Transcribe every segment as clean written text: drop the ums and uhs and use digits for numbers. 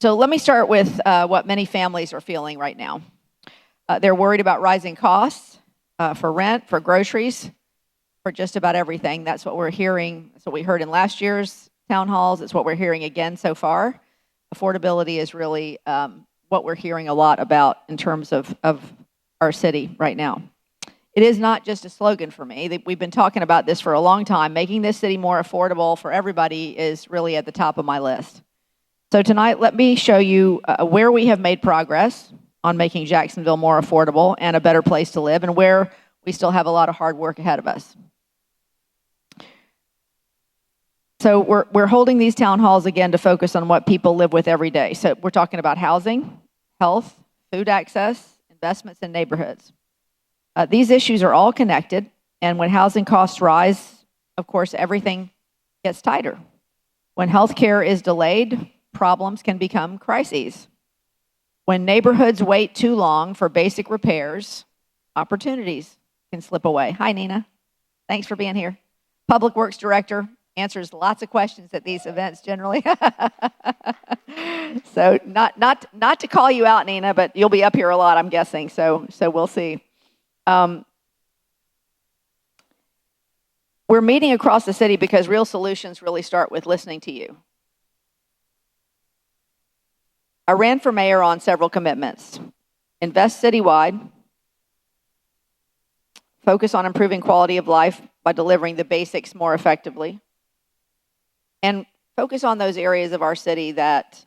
So let me start with what many families are feeling right now. They're worried about rising costs for rent, for groceries, for just about everything. That's what we're hearing. That's what we heard in last year's town halls. It's what we're hearing again so far. Affordability is really what we're hearing a lot about in terms of our city right now. It is not just a slogan for me. We've been talking about this for a long time. Making this city more affordable for everybody is really at the top of my list. So tonight, let me show you where we have made progress on making Jacksonville more affordable and a better place to live, and where we still have a lot of hard work ahead of us. So we're holding these town halls again to focus on what people live with every day. So we're talking about housing, health, food access, investments in neighborhoods. These issues are all connected, and when housing costs rise, of course, everything gets tighter. When health care is delayed, problems can become crises. When neighborhoods wait too long for basic repairs, opportunities can slip away. Hi, Nina. Thanks for being here. Public Works Director answers lots of questions at these events generally. So not to call you out, Nina, but you'll be up here a lot, I'm guessing. So we'll see. We're meeting across the city because real solutions really start with listening to you. I ran for mayor on several commitments. Invest citywide, focus on improving quality of life by delivering the basics more effectively, and focus on those areas of our city that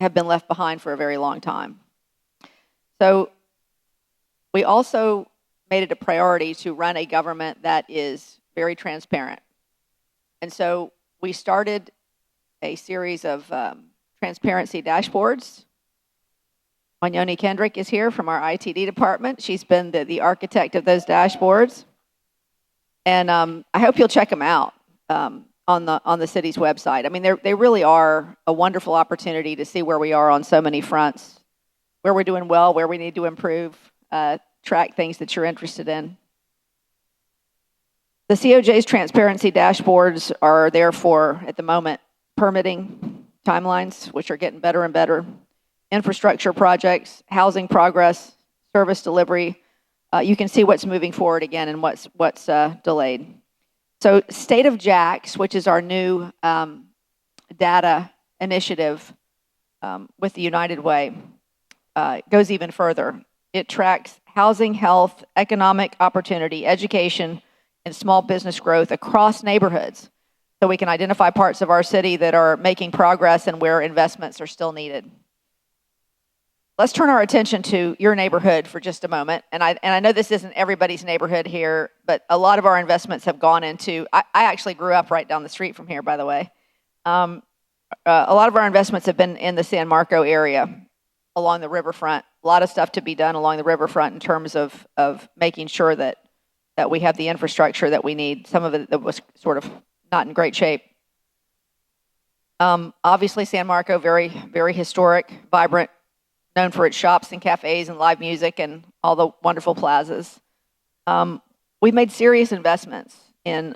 have been left behind for a very long time. So we also made it a priority to run a government that is very transparent. And so we started a series of transparency dashboards. Wanyoni Kendrick is here from our ITD department. She's been the architect of those dashboards. And I hope you'll check them out on the city's website. I mean, they really are a wonderful opportunity to see where we are on so many fronts, where we're doing well, where we need to improve, track things that you're interested in. The COJ's transparency dashboards are there for, at the moment, permitting timelines, which are getting better and better, infrastructure projects, housing progress, service delivery. You can see what's moving forward again and what's delayed. So State of Jax, which is our new data initiative with the United Way, goes even further. It tracks housing, health, economic opportunity, education, and small business growth across neighborhoods, so we can identify parts of our city that are making progress and where investments are still needed. Let's turn our attention to your neighborhood for just a moment. And I know this isn't everybody's neighborhood here, but a lot of our investments have gone into, I actually grew up right down the street from here, by the way. A lot of our investments have been in the San Marco area along the riverfront. A lot of stuff to be done along the riverfront in terms of making sure that we have the infrastructure that we need. Some of it that was sort of not in great shape. Obviously, San Marco, very, very historic, vibrant, known for its shops and cafes and live music and all the wonderful plazas. We've made serious investments in,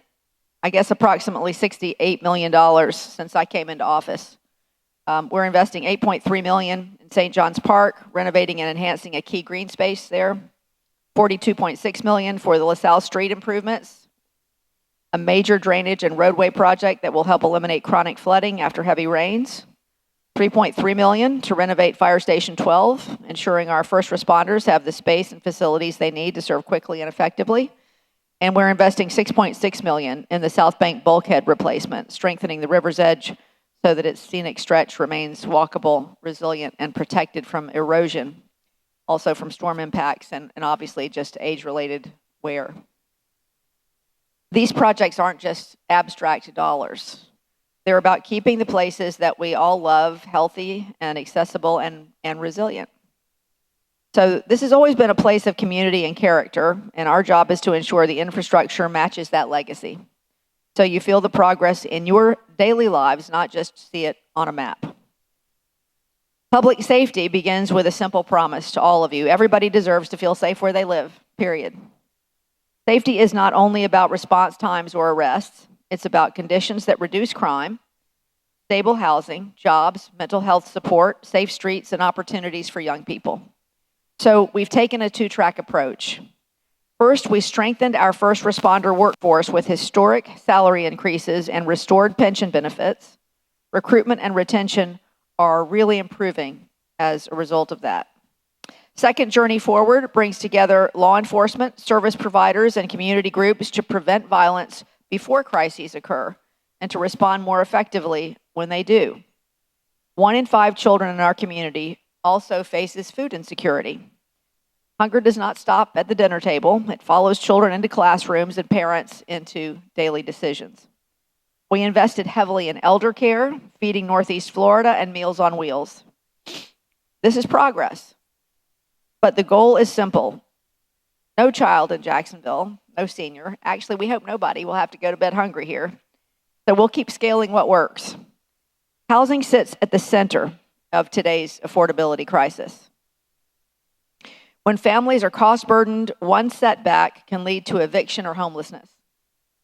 I guess, approximately $68 million since I came into office. We're investing $8.3 million in St. John's Park, renovating and enhancing a key green space there. $42.6 million for the LaSalle Street improvements, a major drainage and roadway project that will help eliminate chronic flooding after heavy rains. $3.3 million to renovate Fire Station 12, ensuring our first responders have the space and facilities they need to serve quickly and effectively. And we're investing $6.6 million in the South Bank bulkhead replacement, strengthening the river's edge so that its scenic stretch remains walkable, resilient, and protected from erosion, also from storm impacts and obviously just age-related wear. These projects aren't just abstract dollars. They're about keeping the places that we all love healthy and accessible and resilient. So this has always been a place of community and character, and our job is to ensure the infrastructure matches that legacy. So you feel the progress in your daily lives, not just see it on a map. Public safety begins with a simple promise to all of you. Everybody deserves to feel safe where they live, period. Safety is not only about response times or arrests. It's about conditions that reduce crime, stable housing, jobs, mental health support, safe streets, and opportunities for young people. So we've taken a two-track approach. First, we strengthened our first responder workforce with historic salary increases and restored pension benefits. Recruitment and retention are really improving as a result of that. Second journey forward brings together law enforcement, service providers, and community groups to prevent violence before crises occur and to respond more effectively when they do. 1 in 5 children in our community also faces food insecurity. Hunger does not stop at the dinner table. It follows children into classrooms and parents into daily decisions. We invested heavily in elder care, Feeding Northeast Florida, and Meals on Wheels. This is progress. But the goal is simple. No child in Jacksonville, no senior, actually we hope nobody will have to go to bed hungry here. So we'll keep scaling what works. Housing sits at the center of today's affordability crisis. When families are cost burdened, one setback can lead to eviction or homelessness.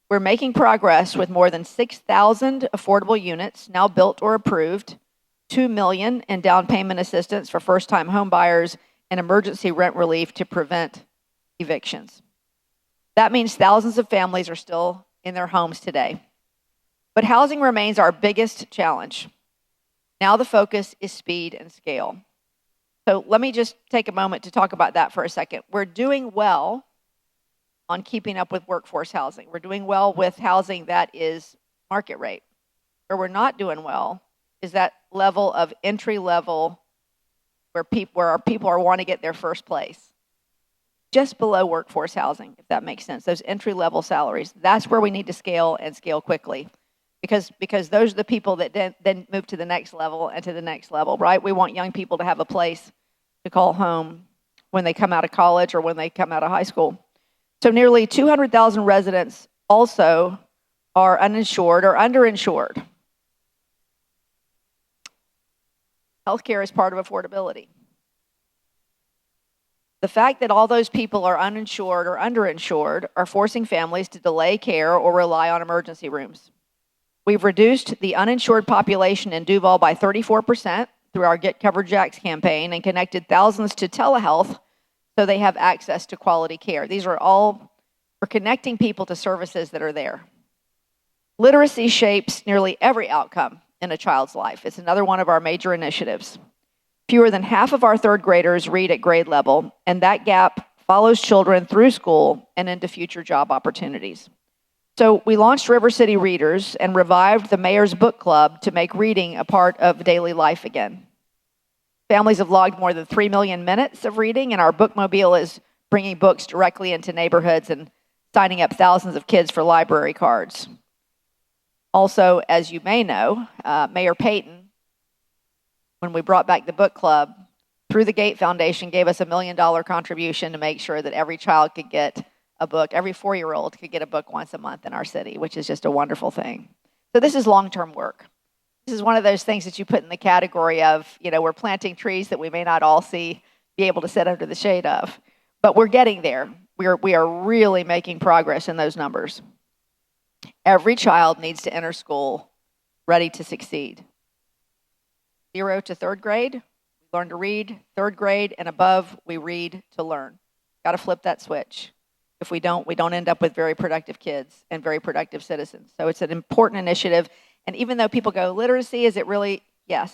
We're making progress with more than 6,000 affordable units now built or approved, $2 million in down payment assistance for first-time home buyers, and emergency rent relief to prevent evictions. That means thousands of families are still in their homes today. But housing remains our biggest challenge. Now the focus is speed and scale. So let me just take a moment to talk about that for a second. We're doing well on keeping up with workforce housing. We're doing well with housing that is market rate. Where we're not doing well is that level of entry level where our people want to get their first place. Just below workforce housing, if that makes sense. Those entry-level salaries. That's where we need to scale and scale quickly. Because those are the people that then move to the next level and to the next level, right? We want young people to have a place to call home when they come out of college or when they come out of high school. So nearly 200,000 residents also are uninsured or underinsured. Healthcare is part of affordability. The fact that all those people are uninsured or underinsured are forcing families to delay care or rely on emergency rooms. We've reduced the uninsured population in Duval by 34% through our Get Covered Jacks campaign and connected thousands to telehealth so they have access to quality care. We're connecting people to services that are there. Literacy shapes nearly every outcome in a child's life. It's another one of our major initiatives. Fewer than half of our third graders read at grade level, and that gap follows children through school and into future job opportunities. So we launched River City Readers and revived the Mayor's Book Club to make reading a part of daily life again. Families have logged more than 3 million minutes of reading, and our bookmobile is bringing books directly into neighborhoods and signing up thousands of kids for library cards. Also, as you may know, Mayor Payton, when we brought back the book club, through the Gate Foundation, gave us $1 million contribution to make sure that every child could get a book, every 4-year-old could get a book once a month in our city, which is just a wonderful thing. So this is long-term work. This is one of those things that you put in the category of, we're planting trees that we may not all be able to sit under the shade of. But we're getting there. We are really making progress in those numbers. Every child needs to enter school ready to succeed. 0 to 3rd grade, we learn to read. 3rd grade and above, we read to learn. Got to flip that switch. If we don't end up with very productive kids and very productive citizens. So it's an important initiative. And even though people go, literacy, is it really? Yes.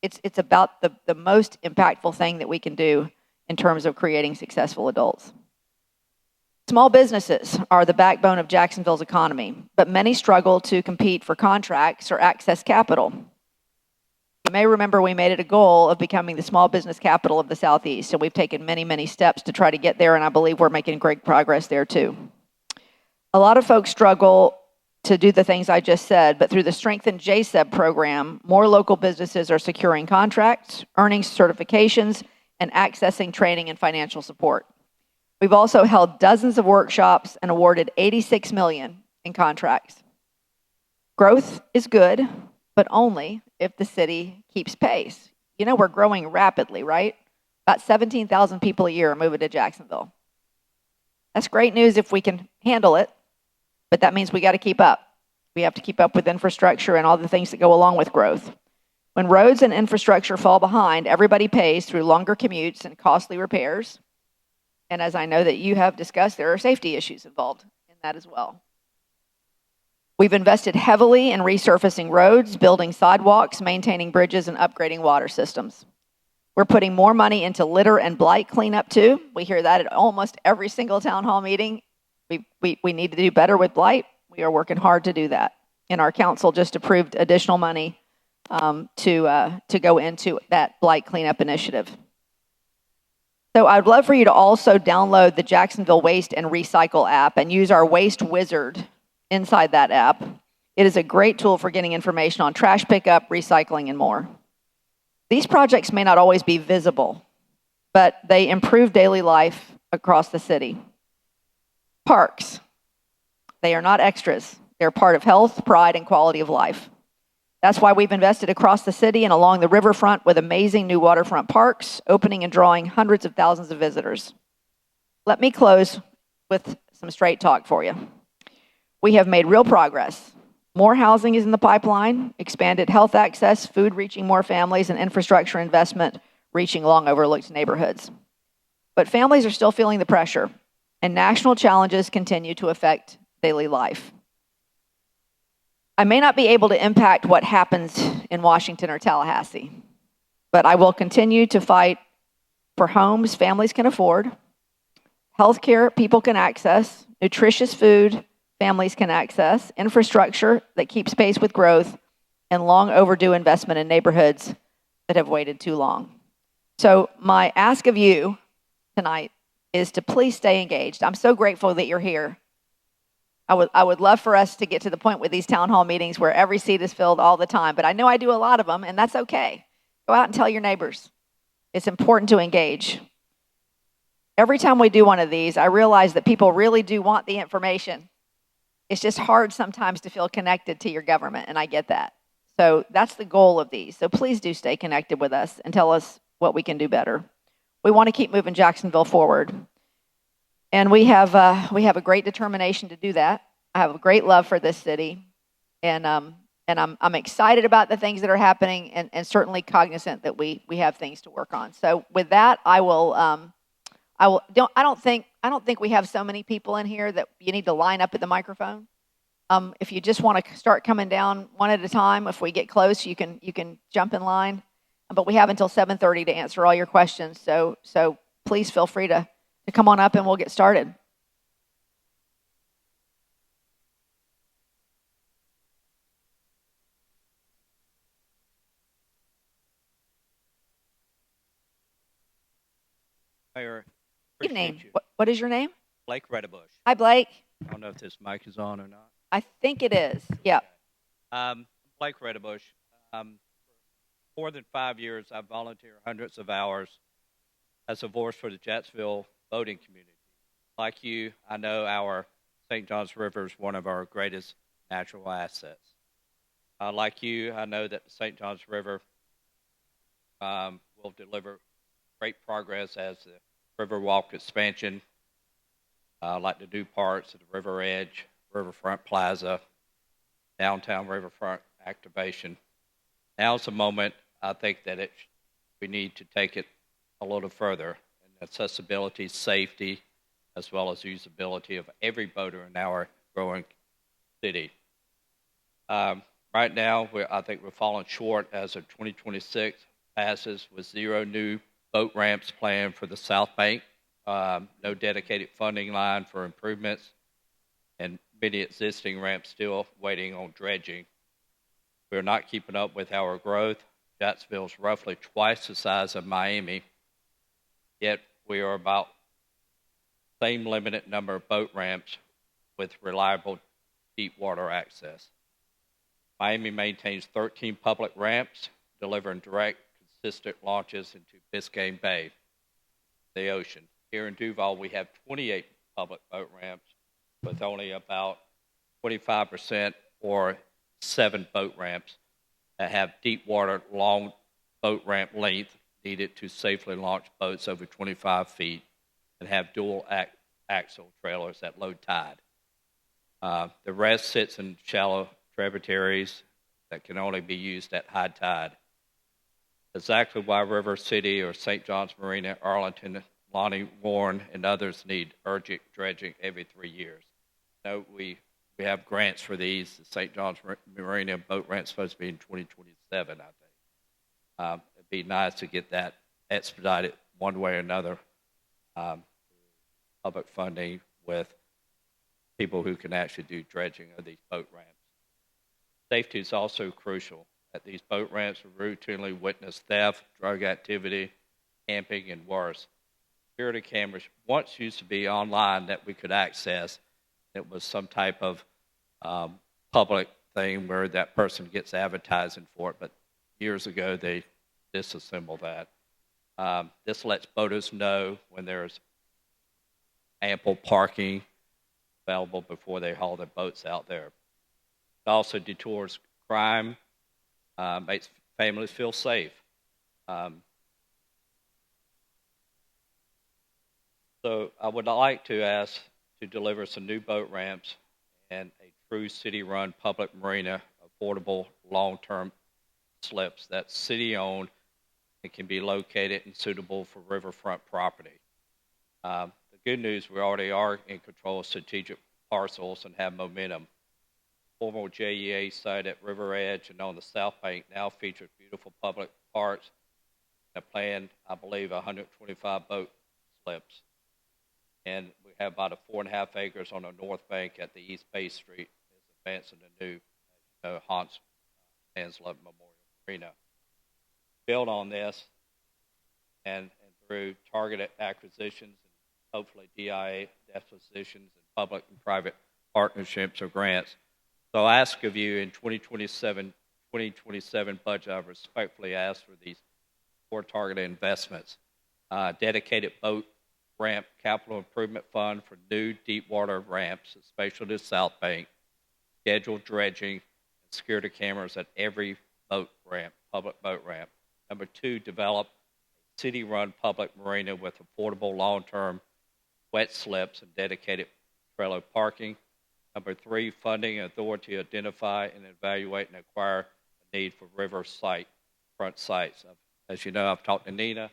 It's about the most impactful thing that we can do in terms of creating successful adults. Small businesses are the backbone of Jacksonville's economy, but many struggle to compete for contracts or access capital. You may remember we made it a goal of becoming the small business capital of the Southeast, and we've taken many, many steps to try to get there, and I believe we're making great progress there too. A lot of folks struggle to do the things I just said, but through the Strengthened JSEB program, more local businesses are securing contracts, earning certifications, and accessing training and financial support. We've also held dozens of workshops and awarded $86 million in contracts. Growth is good, but only if the city keeps pace. We're growing rapidly, right? About 17,000 people a year are moving to Jacksonville. That's great news if we can handle it, but that means we got to keep up. We have to keep up with infrastructure and all the things that go along with growth. When roads and infrastructure fall behind, everybody pays through longer commutes and costly repairs. And as I know that you have discussed, there are safety issues involved in that as well. We've invested heavily in resurfacing roads, building sidewalks, maintaining bridges, and upgrading water systems. We're putting more money into litter and blight cleanup too. We hear that at almost every single town hall meeting. We need to do better with blight. We are working hard to do that. And our council just approved additional money to go into that blight cleanup initiative. So I'd love for you to also download the Jacksonville Waste and Recycle app and use our Waste Wizard inside that app. It is a great tool for getting information on trash pickup, recycling, and more. These projects may not always be visible, but they improve daily life across the city. Parks, they are not extras. They're part of health, pride, and quality of life. That's why we've invested across the city and along the riverfront with amazing new waterfront parks, opening and drawing hundreds of thousands of visitors. Let me close with some straight talk for you. We have made real progress. More housing is in the pipeline, expanded health access, food reaching more families, and infrastructure investment reaching long overlooked neighborhoods. But families are still feeling the pressure, and national challenges continue to affect daily life. I may not be able to impact what happens in Washington or Tallahassee, but I will continue to fight for homes families can afford, healthcare people can access, nutritious food families can access, infrastructure that keeps pace with growth, and long overdue investment in neighborhoods that have waited too long. So my ask of you tonight is to please stay engaged. I'm so grateful that you're here. I would love for us to get to the point with these town hall meetings where every seat is filled all the time, but I know I do a lot of them, and that's okay. Go out and tell your neighbors. It's important to engage. Every time we do one of these, I realize that people really do want the information. It's just hard sometimes to feel connected to your government, and I get that. So that's the goal of these. So please do stay connected with us and tell us what we can do better. We want to keep moving Jacksonville forward. And we have a great determination to do that. I have a great love for this city, and I'm excited about the things that are happening, and certainly cognizant that we have things to work on. So with that, I don't think we have so many people in here that you need to line up at the microphone. If you just want to start coming down one at a time, if we get close, you can jump in line. But we have until 7:30 to answer all your questions. So please feel free to come on up and we'll get started. Mayor, Evening. What is your name? Blake Redebush. Hi, Blake. I don't know if this mic is on or not. I think it is. Yeah. Blake Redebush. For more than 5 years, I've volunteered hundreds of hours as a voice for the Jacksonville boating community. Like you, I know our St. Johns River is one of our greatest natural assets. Like you, I know that the St. Johns River will deliver great progress as the Riverwalk expansion, like the new parts of the River Edge, Riverfront Plaza, downtown Riverfront activation. Now's the moment I think that we need to take it a little further in accessibility, safety, as well as usability of every boater in our growing city. Right now, I think we're falling short as of 2026 passes with 0 new boat ramps planned for the South Bank, no dedicated funding line for improvements, and many existing ramps still waiting on dredging. We're not keeping up with our growth. Jacksonville is roughly twice the size of Miami, yet we are about the same limited number of boat ramps with reliable deep water access. Miami maintains 13 public ramps, delivering direct, consistent launches into Biscayne Bay, the ocean. Here in Duval, we have 28 public boat ramps with only about 25% or 7 boat ramps that have deep water, long boat ramp length needed to safely launch boats over 25 feet and have dual axle trailers at low tide. The rest sits in shallow tributaries that can only be used at high tide. Exactly why River City or St. John's Marina, Arlington, Lonnie Warren, and others need urgent dredging every 3 years. No, we have grants for these. The St. John's Marina boat ramp's supposed to be in 2027, I think. It'd be nice to get that expedited one way or another, public funding with people who can actually do dredging of these boat ramps. Safety is also crucial. At these boat ramps, we routinely witness theft, drug activity, camping, and worse. Security cameras once used to be online that we could access. It was some type of public thing where that person gets advertising for it, but years ago they disassembled that. This lets boaters know when there's ample parking available before they haul their boats out there. It also detours crime, makes families feel safe. So I would like to ask to deliver some new boat ramps and a true city-run public marina, affordable long-term slips that's city-owned and can be located and suitable for riverfront property. The good news, we already are in control of strategic parcels and have momentum. Former JEA site at River Edge and on the South Bank now features beautiful public parks and a planned, I believe, 125 boat slips. And we have about 4.5 acres on the North Bank at the East Bay Street is advancing the new Hans Hanslow Memorial Marina. Build on this and through targeted acquisitions and hopefully DIA depositions and public and private partnerships or grants. So I ask of you in 2027 budget, I respectfully ask for these 4 targeted investments. Dedicated boat ramp capital improvement fund for new deep water ramps, especially the South Bank, scheduled dredging, and security cameras at every boat ramp, public boat ramp. Number 2, develop a city-run public marina with affordable long-term wet slips and dedicated trailer parking. Number 3, funding and authority to identify and evaluate and acquire a need for river front sites. As you know, I've talked to Nina,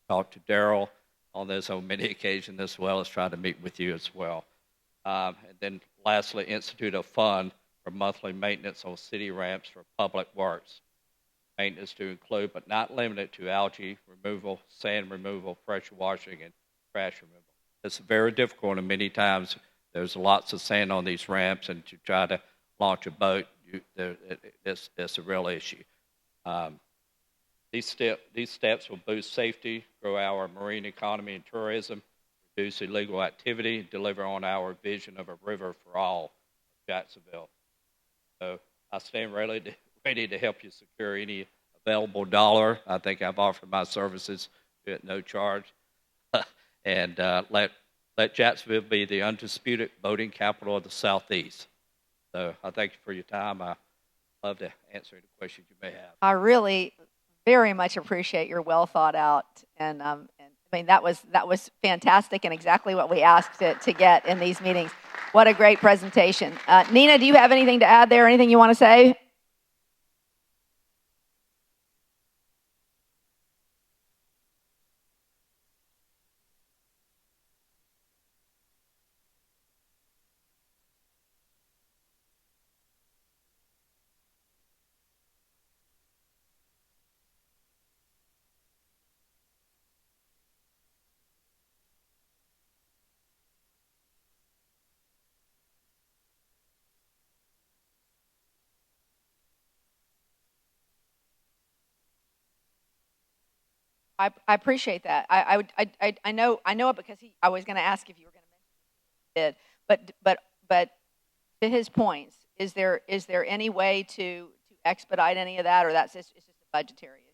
talked to Daryl on this on many occasions, as well as try to meet with you as well. And then lastly, institute a fund for monthly maintenance on city ramps for public works. Maintenance to include, but not limited to, algae removal, sand removal, pressure washing, and trash removal. It's very difficult, and many times there's lots of sand on these ramps, and to try to launch a boat, it's a real issue. These steps will boost safety, grow our marine economy and tourism, reduce illegal activity, and deliver on our vision of a river for all of Jacksonville. So I stand ready to help you secure any available dollar. I think I've offered my services at no charge. And let Jacksonville be the undisputed boating capital of the Southeast. So I thank you for your time. I love to answer any questions you may have. I really very much appreciate your well thought out, and I mean that was fantastic and exactly what we asked to get in these meetings. What a great presentation. Nina, do you have anything to add there? Anything you want to say? I appreciate that. I know it because I was going to ask if you were going to mention it, but to his points, is there any way to expedite any of that, or it's just a budgetary issue?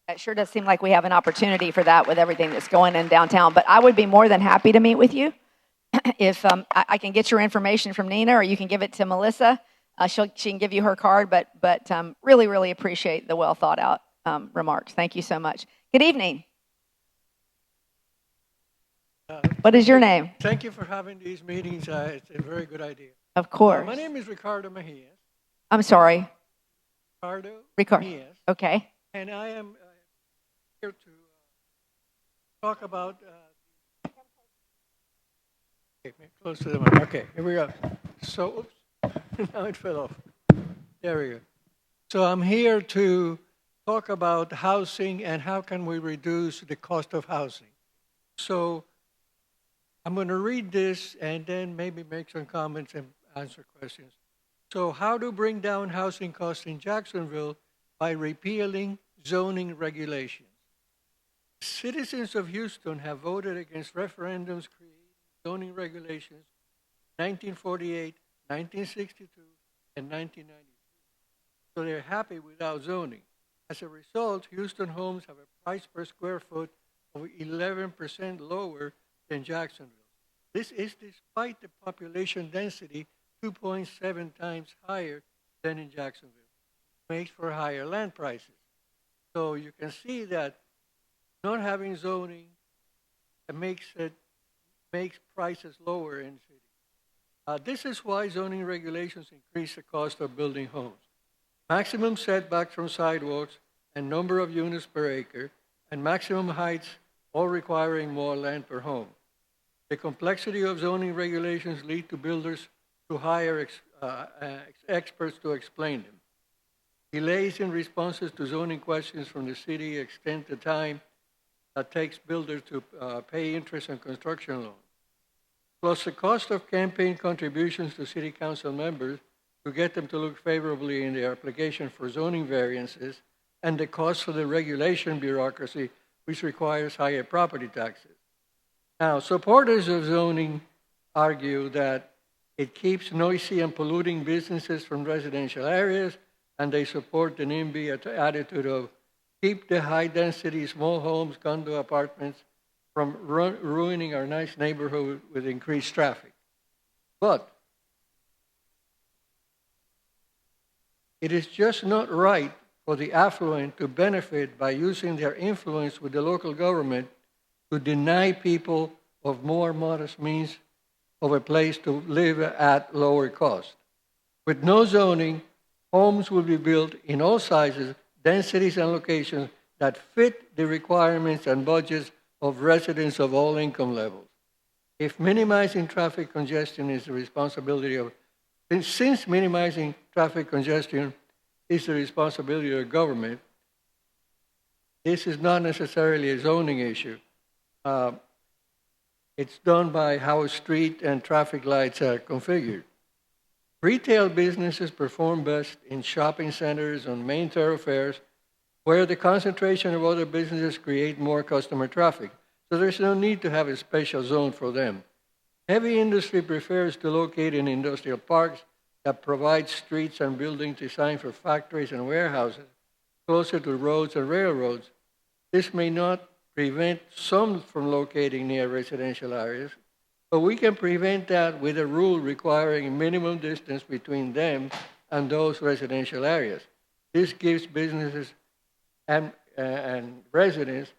It sure does seem like we have an opportunity for that with everything that's going in downtown. But I would be more than happy to meet with you if I can get your information from Nina, or you can give it to Melissa. She can give you her card. But really, really appreciate the well thought out remarks. Thank you so much. Good evening. What is your name? Thank you for having these meetings. It's a very good idea. Of course. My name is Ricardo Mejias. I'm sorry. Ricardo Mejias. Okay. And I am here to talk about. Okay, close to the mic. Okay, here we go. So, oops, now it fell off. There we go. So I'm here to talk about housing and how can we reduce the cost of housing. So I'm going to read this and then maybe make some comments and answer questions. So how to bring down housing costs in Jacksonville by repealing zoning regulations. Citizens of Houston have voted against referendums creating zoning regulations in 1948, 1962, and 1992. So they're happy without zoning. As a result, Houston homes have a price per square foot of 11% lower than Jacksonville. This is despite the population density 2.7 times higher than in Jacksonville. It makes for higher land prices. So you can see that not having zoning makes prices lower in cities. This is why zoning regulations increase the cost of building homes. Maximum setbacks from sidewalks and number of units per acre, and maximum heights, all requiring more land per home. The complexity of zoning regulations lead to builders to hire experts to explain them. Delays in responses to zoning questions from the city extend the time that takes builders to pay interest on construction loans. Plus the cost of campaign contributions to city council members to get them to look favorably in their application for zoning variances, and the cost of the regulation bureaucracy, which requires higher property taxes. Now, supporters of zoning argue that it keeps noisy and polluting businesses from residential areas, and they support the NIMBY attitude of keep the high-density small homes, condo apartments from ruining our nice neighborhood with increased traffic. But it is just not right for the affluent to benefit by using their influence with the local government to deny people of more modest means of a place to live at lower cost. With no zoning, homes will be built in all sizes, densities, and locations that fit the requirements and budgets of residents of all income levels. If minimizing traffic congestion is the responsibility of, since minimizing traffic congestion is the responsibility of government, this is not necessarily a zoning issue. It's done by how a street and traffic lights are configured. Retail businesses perform best in shopping centers on main thoroughfares where the concentration of other businesses create more customer traffic. So there's no need to have a special zone for them. Heavy industry prefers to locate in industrial parks that provide streets and buildings designed for factories and warehouses closer to roads and railroads. This may not prevent some from locating near residential areas, but we can prevent that with a rule requiring a minimum distance between them and those residential areas. This gives businesses and residents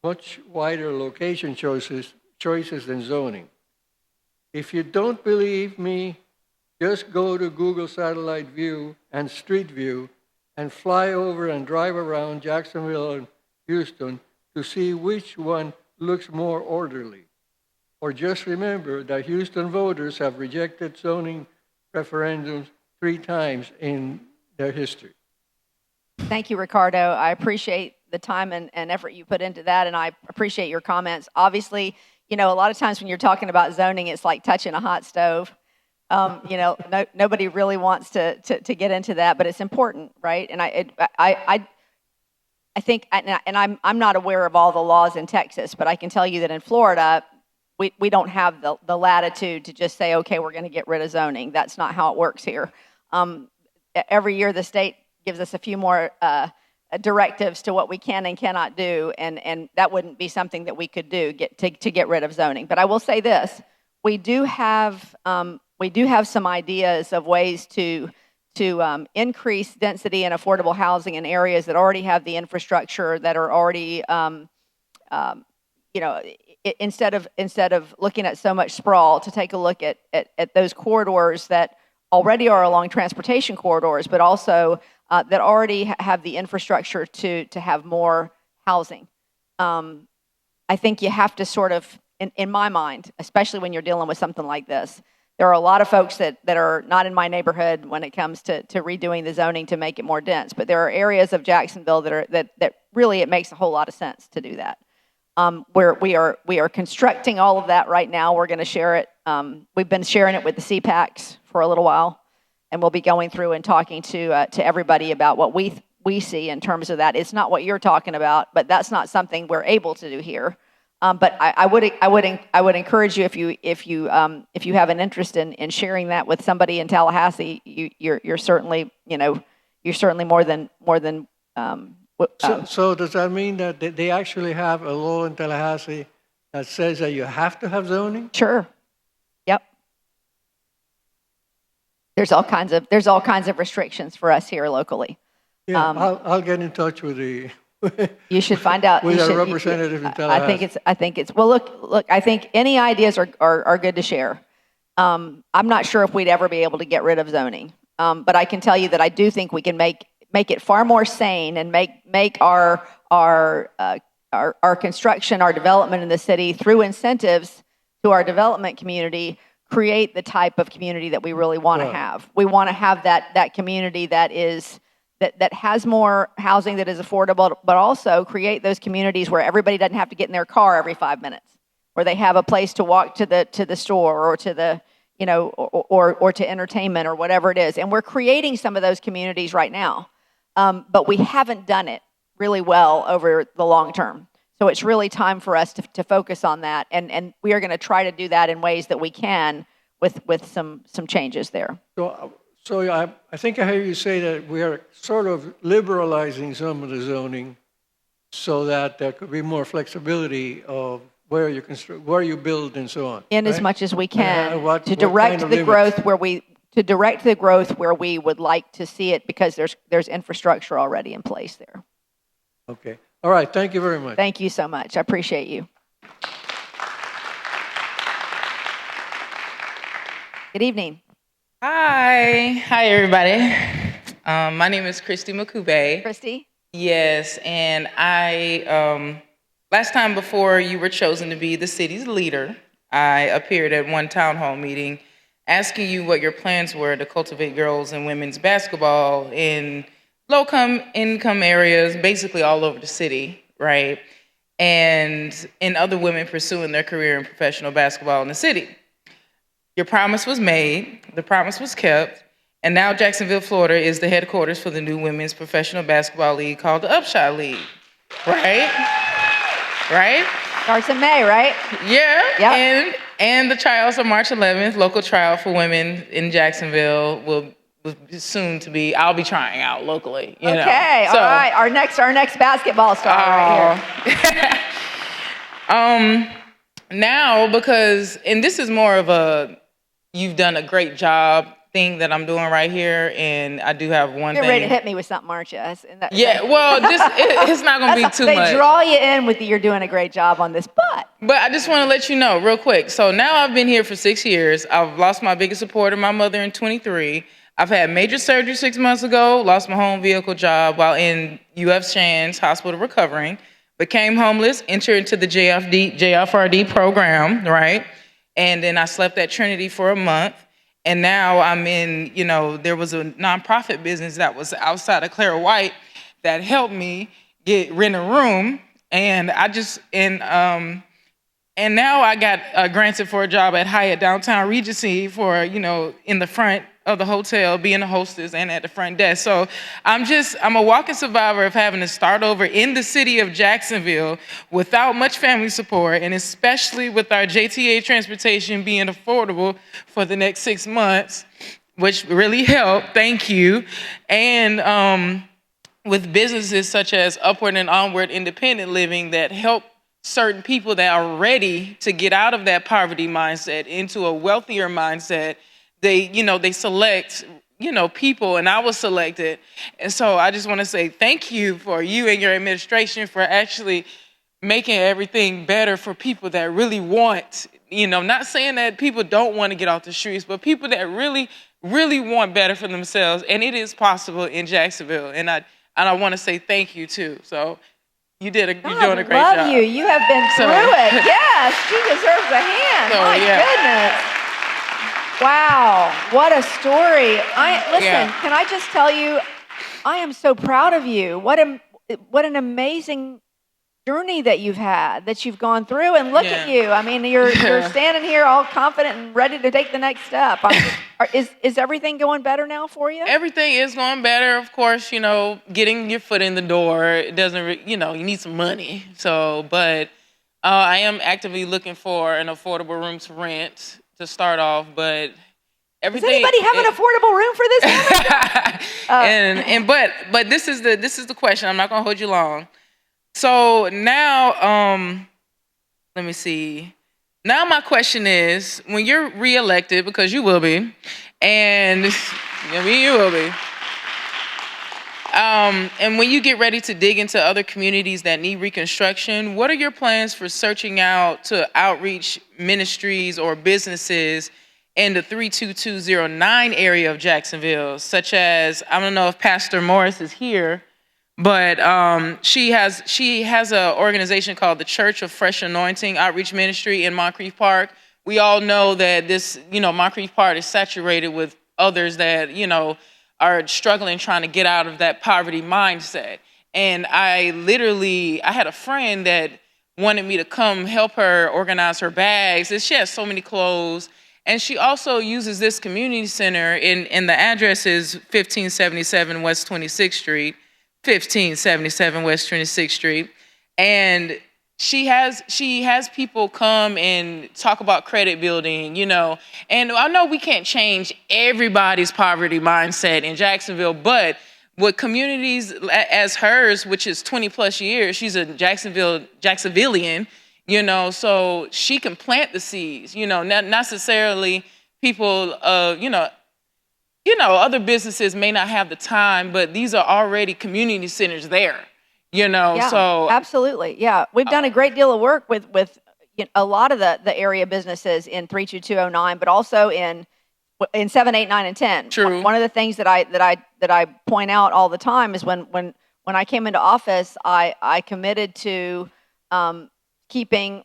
much wider location choices than zoning. If you don't believe me, just go to Google Satellite View and Street View and fly over and drive around Jacksonville and Houston to see which one looks more orderly. Or just remember that Houston voters have rejected zoning referendums 3 times in their history. Thank you, Ricardo. I appreciate the time and effort you put into that, and I appreciate your comments. Obviously, a lot of times when you're talking about zoning, it's like touching a hot stove. Nobody really wants to get into that, but it's important, right? And I think, and I'm not aware of all the laws in Texas, but I can tell you that in Florida, we don't have the latitude to just say, okay, we're going to get rid of zoning. That's not how it works here. Every year, the state gives us a few more directives to what we can and cannot do, and that wouldn't be something that we could do to get rid of zoning. But I will say this: we do have some ideas of ways to increase density and affordable housing in areas that already have the infrastructure, that are already, instead of looking at so much sprawl, to take a look at those corridors that already are along transportation corridors, but also that already have the infrastructure to have more housing. I think you have to sort of, in my mind, especially when you're dealing with something like this, there are a lot of folks that are not in my neighborhood when it comes to redoing the zoning to make it more dense. But there are areas of Jacksonville that really it makes a whole lot of sense to do that. Where we are constructing all of that right now. We're going to share it. We've been sharing it with the CPACs for a little while, and we'll be going through and talking to everybody about what we see in terms of that. It's not what you're talking about, but that's not something we're able to do here. But I would encourage you, if you have an interest in sharing that with somebody in Tallahassee, you're certainly more than. So does that mean that they actually have a law in Tallahassee that says that you have to have zoning? Sure. Yep. There's all kinds of restrictions for us here locally. Yeah, I'll get in touch with the. You should find out. With our representative in Tallahassee. I think it's well. Look. I think any ideas are good to share. I'm not sure if we'd ever be able to get rid of zoning, but I can tell you that I do think we can make it far more sane and make our construction, our development in the city, through incentives to our development community, create the type of community that we really want to have. We want to have that community that has more housing, that is affordable, but also create those communities where everybody doesn't have to get in their car every 5 minutes, where they have a place to walk to the store or to the or to entertainment or whatever it is. And we're creating some of those communities right now. But we haven't done it really well over the long term. So it's really time for us to focus on that. And we are going to try to do that in ways that we can with some changes there. So I think I heard you say that we are sort of liberalizing some of the zoning so that there could be more flexibility of where you construct, where you build, and so on. In as much as we can to direct the limits? growth where we would like to see it, because there's infrastructure already in place there. Okay. All right. Thank you very much. Thank you so much. I appreciate you. Good evening. Hi, everybody. My name is Christy Makube. Christy? Yes, and I, last time before you were chosen to be the city's leader, I appeared at one town hall meeting asking you what your plans were to cultivate girls and women's basketball in low-income areas, basically all over the city, right? And in other women pursuing their career in professional basketball in the city. Your promise was made, the promise was kept, and now Jacksonville, Florida is the headquarters for the new women's professional basketball league called the Upshot League, right? Right? Starts in May, right? Yeah. Yep. And the trials on March 11th, local trial for women in Jacksonville will soon to be. I'll be trying out locally. You know. So, all right. Our next basketball star right here. Now, because, and this is more of a, you've done a great job thing that I'm doing right here, and I do have one thing. You're ready to hit me with something, aren't you? Well, it's not going to be too much. They draw you in with you're doing a great job on this, but I just want to let you know real quick. So now I've been here for 6 years. I've lost my biggest supporter, my mother, in 23. I've had major surgery 6 months ago, lost my home vehicle job while in UF Shands Hospital recovering, became homeless, entered into the JFRD program, right? And then I slept at Trinity for a month. And now I'm in, there was a nonprofit business that was outside of Clara White that helped me rent a room. And and now I got granted for a job at Hyatt Downtown Regency for, in the front of the hotel, being a hostess and at the front desk. So I'm a walking survivor of having to start over in the city of Jacksonville without much family support, and especially with our JTA transportation being affordable for the next 6 months, which really helped. Thank you. And with businesses such as Upward and Onward Independent Living that help certain people that are ready to get out of that poverty mindset into a wealthier mindset. They select, people, and I was selected. And so I just want to say thank you for you and your administration for actually making everything better for people that really want, not saying that people don't want to get off the streets, but people that really, really want better for themselves. And it is possible in Jacksonville. And I want to say thank you too. So you're doing a great job. I love you. You have been through it. Yes, she deserves a hand. So, My goodness. Wow, what a story. Listen, can I just tell you, I am so proud of you. What an amazing journey that you've had, that you've gone through, and look at you. I mean, you're standing here all confident and ready to take the next step. Is everything going better now for you? Everything is going better. Of course, getting your foot in the door, it doesn't, you need some money. So, but I am actively looking for an affordable room to rent to start off, but everything. Does anybody have an affordable room for this? But this is the question. I'm not gonna hold you long. So now, let me see. Now my question is, when you're reelected, because you will be, and you will be, and when you get ready to dig into other communities that need reconstruction, what are your plans for searching out to outreach ministries or businesses in the 32209 area of Jacksonville, such as, I don't know if Pastor Morris is here, but she has an organization called the Church of Fresh Anointing Outreach Ministry in Moncrief Park. We all know that this, Moncrief Park is saturated with others that, are struggling trying to get out of that poverty mindset. And I had a friend that wanted me to come help her organize her bags. And she has so many clothes. And she also uses this community center, and the address is 1577 West 26th Street, 1577 West 26th Street. And she has people come and talk about credit building, and I know we can't change everybody's poverty mindset in Jacksonville, but with communities as hers, which is 20 plus years, she's a Jacksonvillian, so she can plant the seeds, not necessarily people, other businesses may not have the time, but these are already community centers there. Yeah, so absolutely. Yeah, we've done a great deal of work with a lot of the area businesses in 32209, but also in 7, 8, 9, and 10. True. One of the things that I point out all the time is when I came into office, I committed to keeping,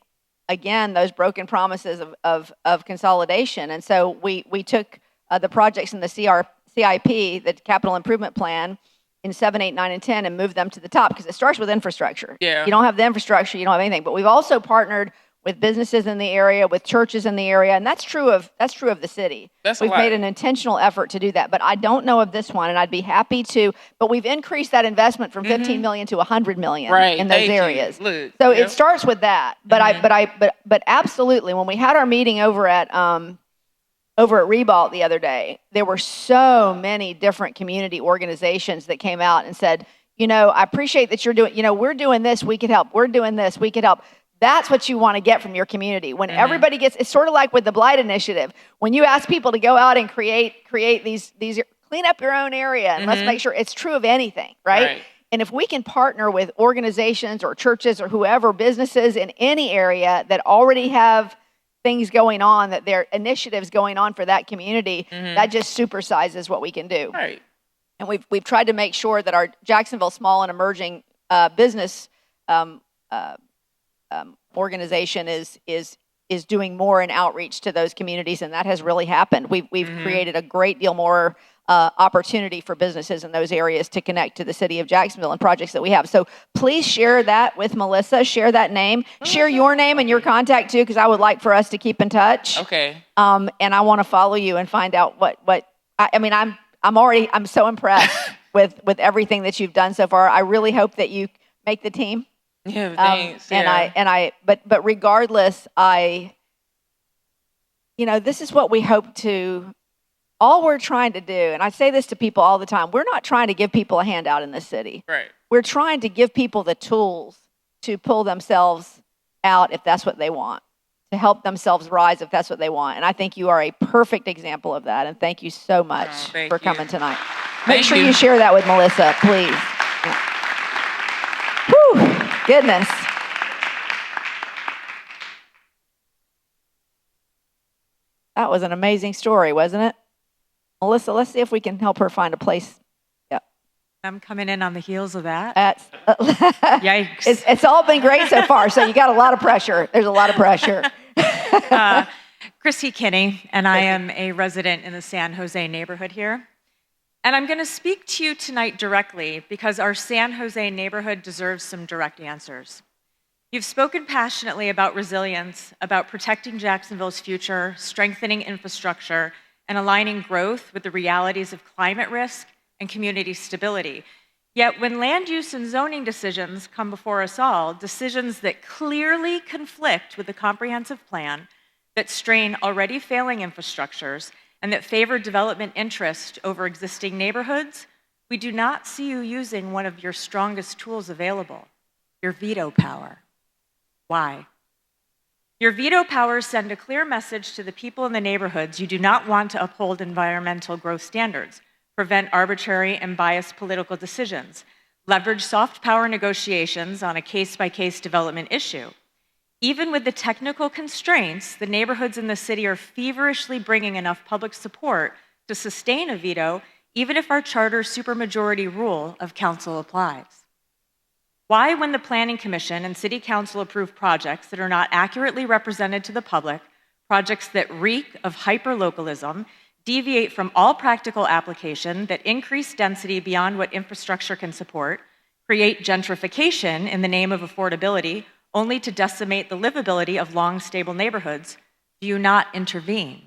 again, those broken promises of consolidation, and so we took the projects in the CIP, the Capital Improvement Plan, in 7, 8, 9, and 10, and move them to the top, because it starts with infrastructure. Yeah. You don't have the infrastructure, you don't have anything. But we've also partnered with businesses in the area, with churches in the area, and that's true of the city. We've made an intentional effort to do that. But I don't know of this one, and I'd be happy to. But we've increased that investment from 15 million to 100 million in those areas. So it starts with that. But absolutely, when we had our meeting over at Ribault the other day, there were so many different community organizations that came out and said, I appreciate that you're doing, we're doing this, we could help. We're doing this, we could help. That's what you want to get from your community. When everybody gets, it's sort of like with the Blight Initiative. When you ask people to go out and create these clean up your own area, and let's make sure it's true of anything, right? And if we can partner with organizations or churches or whoever, businesses in any area that already have things going on, that there are initiatives going on for that community, that just supersizes what we can do. Right. And we've tried to make sure that our Jacksonville Small and Emerging Business organization is doing more in outreach to those communities, and that has really happened. We've created a great deal more opportunity for businesses in those areas to connect to the city of Jacksonville and projects that we have. So please share that with Melissa. Share that name. Share your name and your contact too, because I would like for us to keep in touch. Okay. And I want to follow you and find out I'm so impressed with everything that you've done so far. I really hope that you make the team. Yeah, thanks. But regardless, this is what we hope to all we're trying to do, and I say this to people all the time, we're not trying to give people a handout in this city. Right. We're trying to give people the tools to pull themselves out if that's what they want, to help themselves rise if that's what they want. And I think you are a perfect example of that. And thank you so much for coming tonight. Make sure you share that with Melissa, please. Yeah. Whew, goodness. That was an amazing story, wasn't it? Melissa, let's see if we can help her find a place. Yep. I'm coming in on the heels of that. Yikes. It's all been great so far, so you got a lot of pressure. There's a lot of pressure. Christy Kinney, and I am a resident in the San Jose neighborhood here. And I'm going to speak to you tonight directly because our San Jose neighborhood deserves some direct answers. You've spoken passionately about resilience, about protecting Jacksonville's future, strengthening infrastructure, and aligning growth with the realities of climate risk and community stability. Yet when land use and zoning decisions come before us all, decisions that clearly conflict with the comprehensive plan, that strain already failing infrastructures, and that favor development interest over existing neighborhoods, we do not see you using one of your strongest tools available, your veto power. Why? Your veto powers send a clear message to the people in the neighborhoods you do not want to uphold environmental growth standards, prevent arbitrary and biased political decisions, leverage soft power negotiations on a case-by-case development issue. Even with the technical constraints, the neighborhoods in the city are feverishly bringing enough public support to sustain a veto, even if our charter supermajority rule of council applies. Why, when the Planning Commission and City Council approve projects that are not accurately represented to the public, projects that reek of hyperlocalism, deviate from all practical application, that increase density beyond what infrastructure can support, create gentrification in the name of affordability, only to decimate the livability of long, stable neighborhoods, do you not intervene?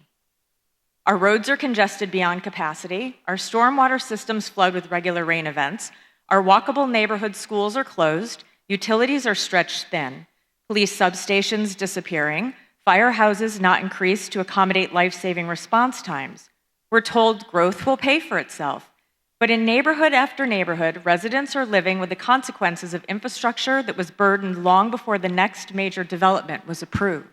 Our roads are congested beyond capacity, our stormwater systems flood with regular rain events, our walkable neighborhood schools are closed, utilities are stretched thin, police substations disappearing, firehouses not increased to accommodate life-saving response times. We're told growth will pay for itself. But in neighborhood after neighborhood, residents are living with the consequences of infrastructure that was burdened long before the next major development was approved.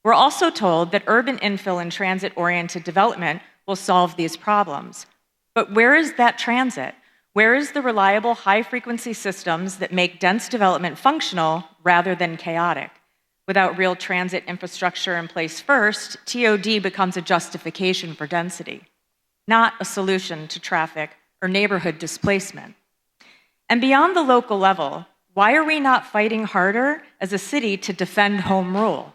We're also told that urban infill and transit-oriented development will solve these problems. But where is that transit? Where is the reliable high-frequency systems that make dense development functional rather than chaotic? Without real transit infrastructure in place first, TOD becomes a justification for density, not a solution to traffic or neighborhood displacement. And beyond the local level, why are we not fighting harder as a city to defend home rule?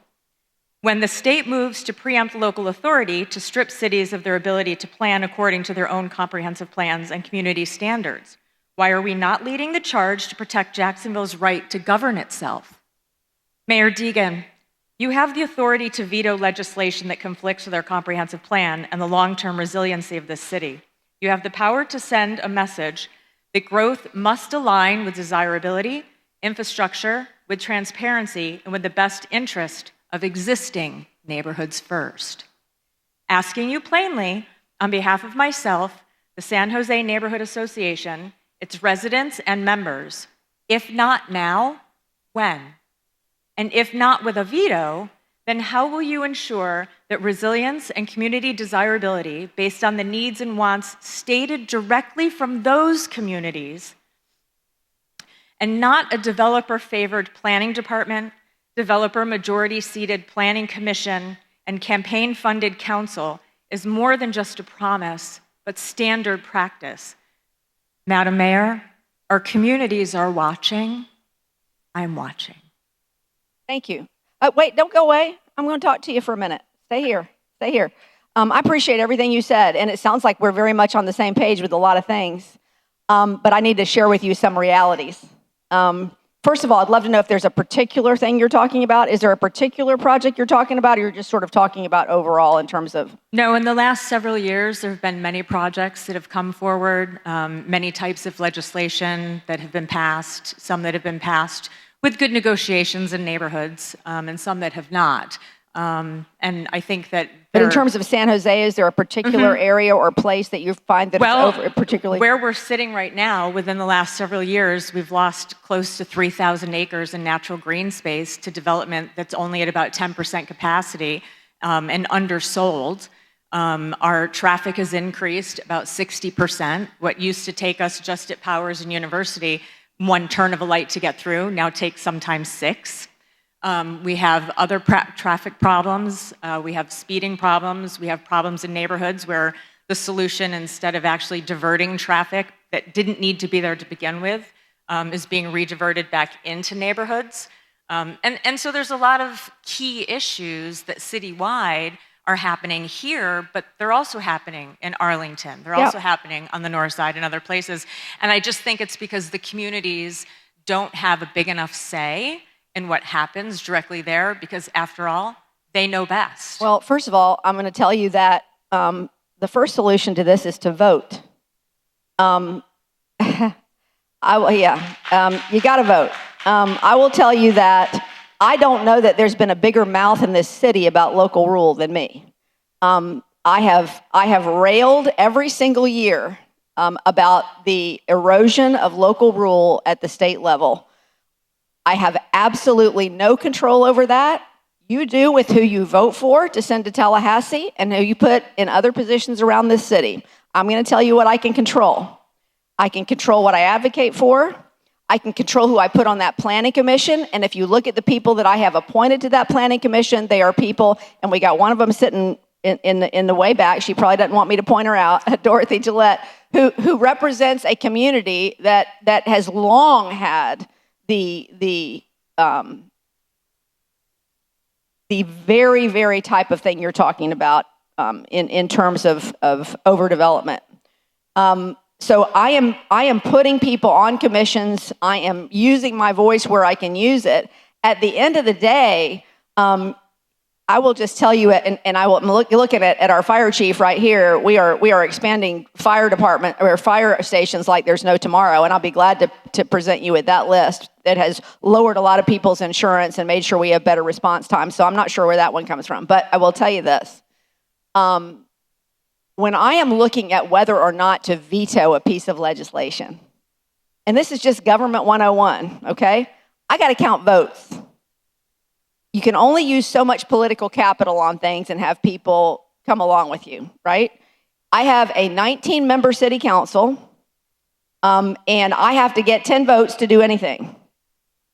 When the state moves to preempt local authority to strip cities of their ability to plan according to their own comprehensive plans and community standards, why are we not leading the charge to protect Jacksonville's right to govern itself? Mayor Deegan, you have the authority to veto legislation that conflicts with our comprehensive plan and the long-term resiliency of this city. You have the power to send a message that growth must align with desirability, infrastructure, with transparency, and with the best interest of existing neighborhoods first. Asking you plainly, on behalf of myself, the San Jose Neighborhood Association, its residents and members, if not now, when? And if not with a veto, then how will you ensure that resilience and community desirability, based on the needs and wants stated directly from those communities, and not a developer-favored planning department, developer majority-seated planning commission, and campaign-funded council, is more than just a promise, but standard practice? Madam Mayor, our communities are watching. I'm watching. Thank you. Wait, don't go away. I'm going to talk to you for a minute. Stay here. Stay here. I appreciate everything you said, and it sounds like we're very much on the same page with a lot of things. But I need to share with you some realities. First of all, I'd love to know if there's a particular thing you're talking about. Is there a particular project you're talking about, or you're just sort of talking about overall in terms of? No, in the last several years, there have been many projects that have come forward, many types of legislation that have been passed, some that have been passed with good negotiations in neighborhoods, and some that have not. And I think that But in terms of San Jose, is there a particular area or place that you find that it's over, particularly? Where we're sitting right now, within the last several years, we've lost close to 3,000 acres in natural green space to development that's only at about 10% capacity and undersold. Our traffic has increased about 60%. What used to take us just at Powers and University, one turn of a light to get through, now takes sometimes 6. We have other traffic problems. We have speeding problems. We have problems in neighborhoods where the solution, instead of actually diverting traffic that didn't need to be there to begin with, is being rediverted back into neighborhoods. And so there's a lot of key issues that citywide are happening here, but they're also happening in Arlington. They're also happening on the north side and other places. And I just think it's because the communities don't have a big enough say in what happens directly there, because after all, they know best. Well, first of all, I'm going to tell you that the first solution to this is to vote. You got to vote. I will tell you that I don't know that there's been a bigger mouth in this city about local rule than me. I have railed every single year about the erosion of local rule at the state level. I have absolutely no control over that. You do with who you vote for to send to Tallahassee and who you put in other positions around this city. I'm going to tell you what I can control. I can control what I advocate for. I can control who I put on that planning commission. And if you look at the people that I have appointed to that planning commission, they are people, and we got one of them sitting in the way back. She probably doesn't want me to point her out, Dorothy Gillette, who represents a community that has long had the very, very type of thing you're talking about in terms of overdevelopment. So I am putting people on commissions. I am using my voice where I can use it. At the end of the day, I will just tell you, and I will looking at our fire chief right here. We are expanding fire department or fire stations like there's no tomorrow, and I'll be glad to present you with that list that has lowered a lot of people's insurance and made sure we have better response time. So I'm not sure where that one comes from, but I will tell you this. When I am looking at whether or not to veto a piece of legislation, and this is just government 101, okay? I got to count votes. You can only use so much political capital on things and have people come along with you, right? I have a 19-member city council, and I have to get 10 votes to do anything.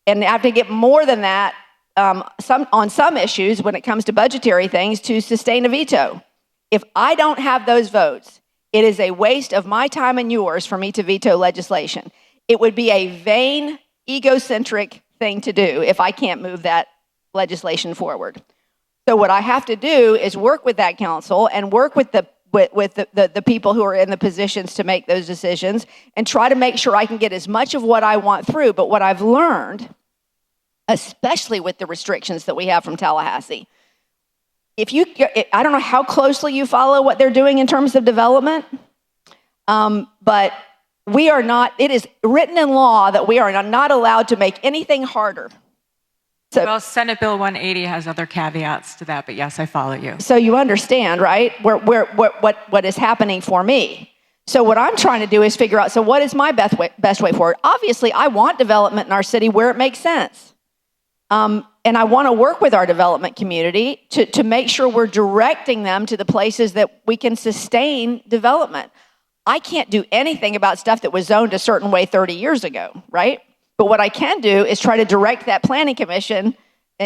And I have to get more than that on some issues when it comes to budgetary things to sustain a veto. If I don't have those votes, it is a waste of my time and yours for me to veto legislation. It would be a vain, egocentric thing to do if I can't move that legislation forward. So what I have to do is work with that council and work with the people who are in the positions to make those decisions and try to make sure I can get as much of what I want through. But what I've learned, especially with the restrictions that we have from Tallahassee, I don't know how closely you follow what they're doing in terms of development, but we are not, it is written in law that we are not allowed to make anything harder. So, well, Senate Bill 180 has other caveats to that, but yes, I follow you. So you understand, right, what is happening for me. So what I'm trying to do is figure out, so what is my best way forward? Obviously, I want development in our city where it makes sense. And I want to work with our development community to make sure we're directing them to the places that we can sustain development. I can't do anything about stuff that was zoned a certain way 30 years ago, right? But what I can do is try to direct that planning commission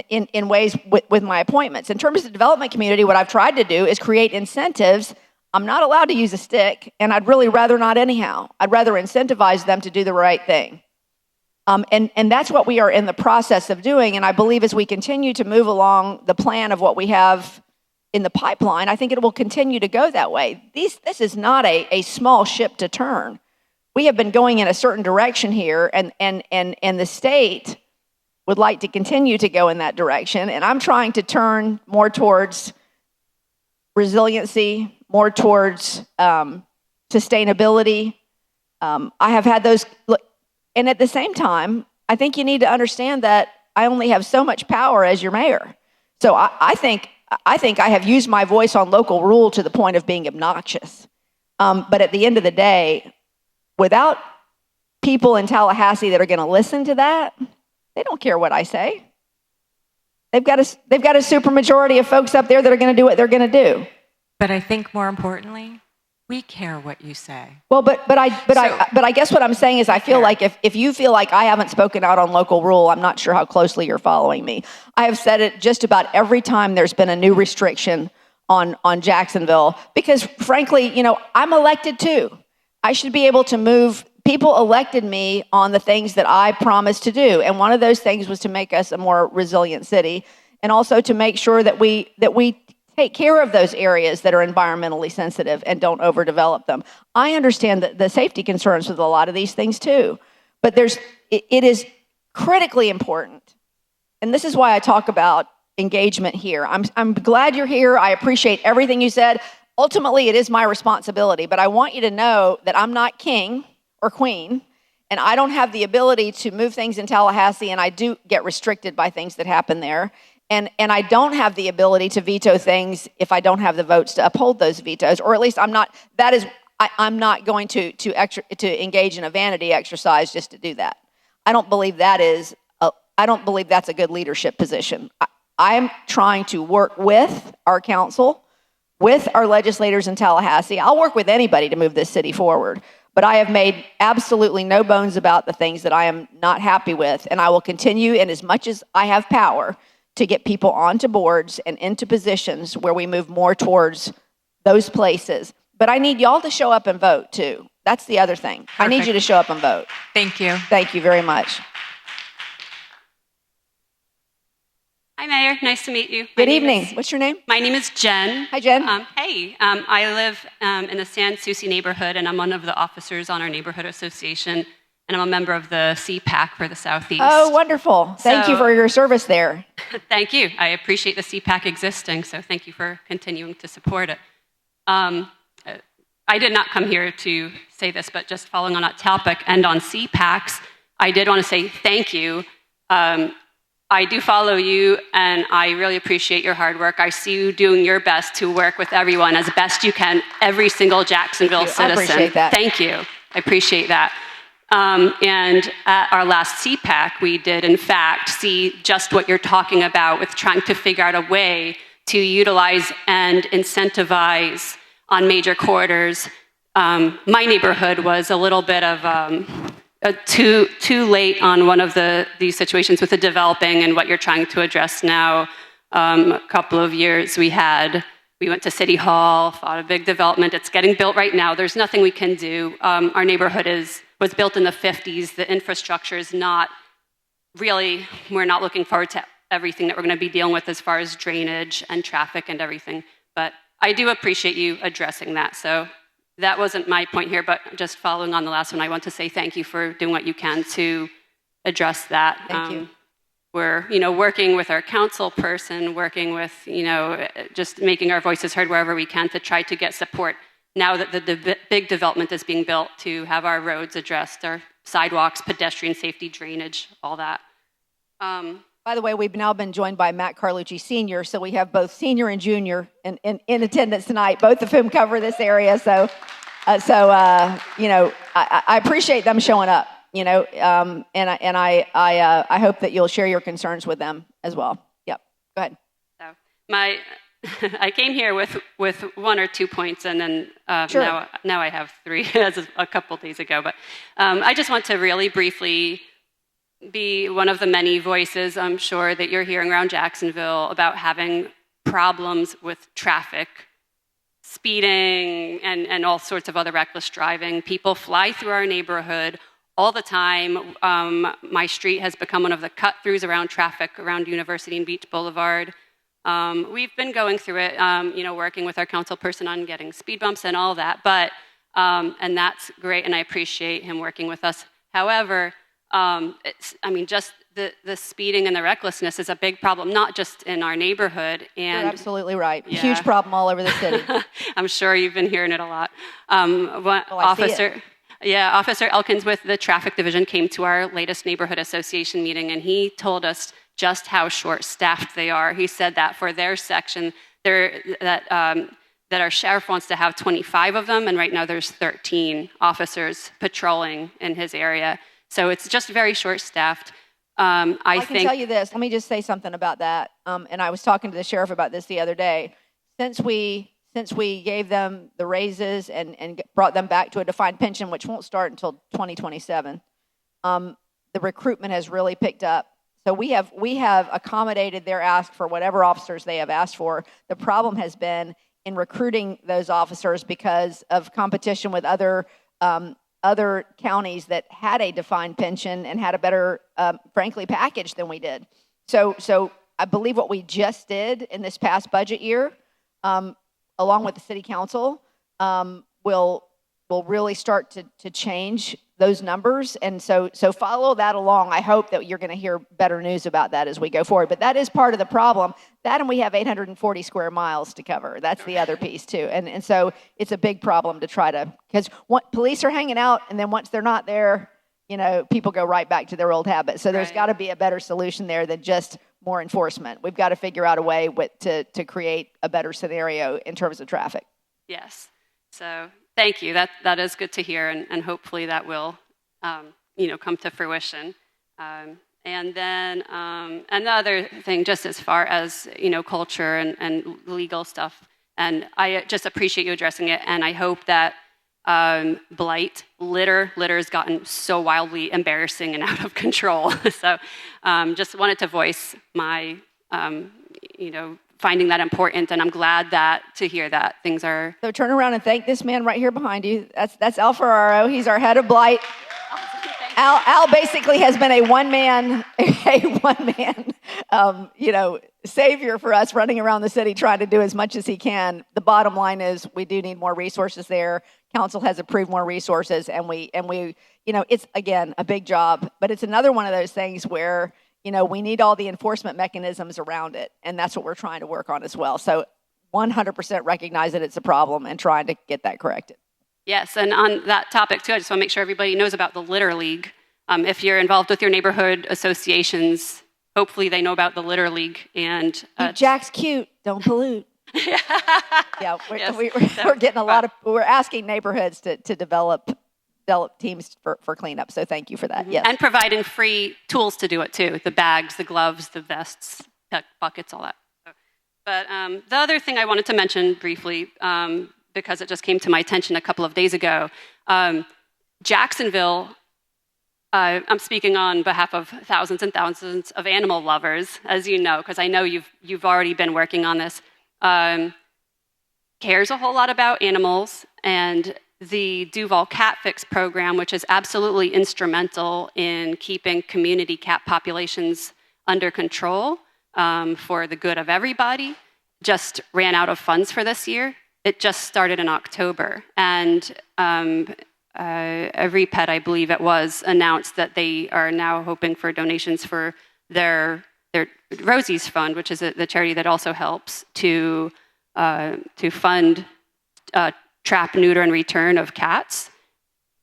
in ways with my appointments. In terms of the development community, what I've tried to do is create incentives. I'm not allowed to use a stick, and I'd really rather not anyhow. I'd rather incentivize them to do the right thing. And that's what we are in the process of doing. And I believe as we continue to move along the plan of what we have in the pipeline, I think it will continue to go that way. This is not a small ship to turn. We have been going in a certain direction here, and the state would like to continue to go in that direction. And I'm trying to turn more towards resiliency, more towards sustainability. I have had those. And at the same time, I think you need to understand that I only have so much power as your mayor. So I think I have used my voice on local rule to the point of being obnoxious. But at the end of the day, without people in Tallahassee that are going to listen to that, they don't care what I say. They've got a supermajority of folks up there that are going to do what they're going to do. But I think more importantly, we care what you say. Well, but I guess what I'm saying is I feel like if you feel like I haven't spoken out on local rule, I'm not sure how closely you're following me. I have said it just about every time there's been a new restriction on Jacksonville, because frankly, I'm elected too. I should be able to move. People elected me on the things that I promised to do. And one of those things was to make us a more resilient city, and also to make sure that we take care of those areas that are environmentally sensitive and don't overdevelop them. I understand the safety concerns with a lot of these things too, but it is critically important. And this is why I talk about engagement here. I'm glad you're here. I appreciate everything you said. Ultimately, it is my responsibility, but I want you to know that I'm not king or queen, and I don't have the ability to move things in Tallahassee, and I do get restricted by things that happen there. And I don't have the ability to veto things if I don't have the votes to uphold those vetoes, or at least I'm not going to engage in a vanity exercise just to do that. I don't believe that's a good leadership position. I'm trying to work with our council, with our legislators in Tallahassee. I'll work with anybody to move this city forward, but I have made absolutely no bones about the things that I am not happy with, and I will continue in as much as I have power to get people onto boards and into positions where we move more towards those places. But I need y'all to show up and vote too. That's the other thing. Perfect. I need you to show up and vote. Thank you. Thank you very much. Hi, Mayor. Nice to meet you. Good evening. What's your name? My name is Jen. Hi, Jen. Hey. I live in the San Souci neighborhood, and I'm one of the officers on our neighborhood association, and I'm a member of the CPAC for the Southeast. Oh, wonderful. Thank you for your service there. Thank you. I appreciate the CPAC existing, so thank you for continuing to support it. I did not come here to say this, but just following on that topic and on CPACs, I did want to say thank you. I do follow you, and I really appreciate your hard work. I see you doing your best to work with everyone as best you can, every single Jacksonville citizen. I appreciate that. Thank you. I appreciate that. And at our last CPAC, we did, in fact, see just what you're talking about with trying to figure out a way to utilize and incentivize on major corridors. My neighborhood was a little bit of too late on one of these situations with the developing and what you're trying to address now. A couple of years we went to City Hall, fought a big development. It's getting built right now. There's nothing we can do. Our neighborhood was built in the 50s. The infrastructure is not really, we're not looking forward to everything that we're going to be dealing with as far as drainage and traffic and everything. But I do appreciate you addressing that. So that wasn't my point here, but just following on the last one, I want to say thank you for doing what you can to address that. Thank you. We're, working with our council person, working with, just making our voices heard wherever we can to try to get support now that the big development is being built, to have our roads addressed, our sidewalks, pedestrian safety, drainage, all that. By the way, we've now been joined by Matt Carlucci Sr., so we have both senior and junior in attendance tonight, both of whom cover this area. So I appreciate them showing up, and I hope that you'll share your concerns with them as well. Yep, go ahead. So I came here with 1 or 2 points, and then sure. now I have 3 as a couple days ago. But I just want to really briefly be one of the many voices, I'm sure, that you're hearing around Jacksonville about having problems with traffic, speeding, and all sorts of other reckless driving. People fly through our neighborhood all the time. My street has become one of the cut-throughs around traffic around University and Beach Boulevard. We've been going through it, working with our council person on getting speed bumps and all that, but, and that's great, and I appreciate him working with us. However, just the speeding and the recklessness is a big problem, not just in our neighborhood. And you're absolutely right. Yeah. Huge problem all over the city. I'm sure you've been hearing it a lot. Officer Elkins with the traffic division came to our latest neighborhood association meeting, and he told us just how short-staffed they are. He said that for their section, that our sheriff wants to have 25 of them, and right now there's 13 officers patrolling in his area. So it's just very short-staffed. I can tell you this. Let me just say something about that. And I was talking to the sheriff about this the other day. Since we gave them the raises and brought them back to a defined pension, which won't start until 2027, the recruitment has really picked up. So we have accommodated their ask for whatever officers they have asked for. The problem has been in recruiting those officers because of competition with other counties that had a defined pension and had a better, frankly, package than we did. So I believe what we just did in this past budget year, along with the city council, will really start to change those numbers. And so follow that along. I hope that you're going to hear better news about that as we go forward. But that is part of the problem. That, and we have 840 square miles to cover. That's the other piece too. And so it's a big problem to try to, because police are hanging out, and then once they're not there, people go right back to their old habits. So there's got to be a better solution there than just more enforcement. We've got to figure out a way to create a better scenario in terms of traffic. Yes. So thank you. That is good to hear, and hopefully that will, come to fruition. And then another thing, just as far as culture and legal stuff, and I just appreciate you addressing it. And I hope that litter has gotten so wildly embarrassing and out of control. So just wanted to voice my, finding that important, and I'm glad to hear that things are. So turn around and thank this man right here behind you. That's Al Ferraro. He's our head of blight. Al basically has been a one-man, savior for us, running around the city trying to do as much as he can. The bottom line is we do need more resources there. Council has approved more resources, and we, it's again a big job, but it's another one of those things where we need all the enforcement mechanisms around it, and that's what we're trying to work on as well. So 100% recognize that it's a problem and trying to get that corrected. Yes, and on that topic too, I just want to make sure everybody knows about the Litter League. If you're involved with your neighborhood associations, hopefully they know about the Litter League. And Jack's cute, don't pollute. Yeah, we're getting a lot of. We're asking neighborhoods to develop teams for cleanup. So thank you for that. Yes, and providing free tools to do it too: the bags, the gloves, the vests, buckets, all that. But the other thing I wanted to mention briefly, because it just came to my attention a couple of days ago, Jacksonville. I'm speaking on behalf of thousands and thousands of animal lovers, as you know, because I know you've already been working on this. Cares a whole lot about animals, and the Duval Cat Fix program, which is absolutely instrumental in keeping community cat populations under control for the good of everybody, just ran out of funds for this year. It just started in October, and Every Pet, I believe it was, announced that they are now hoping for donations for their Rosie's Fund, which is the charity that also helps to fund trap, neuter, and return of cats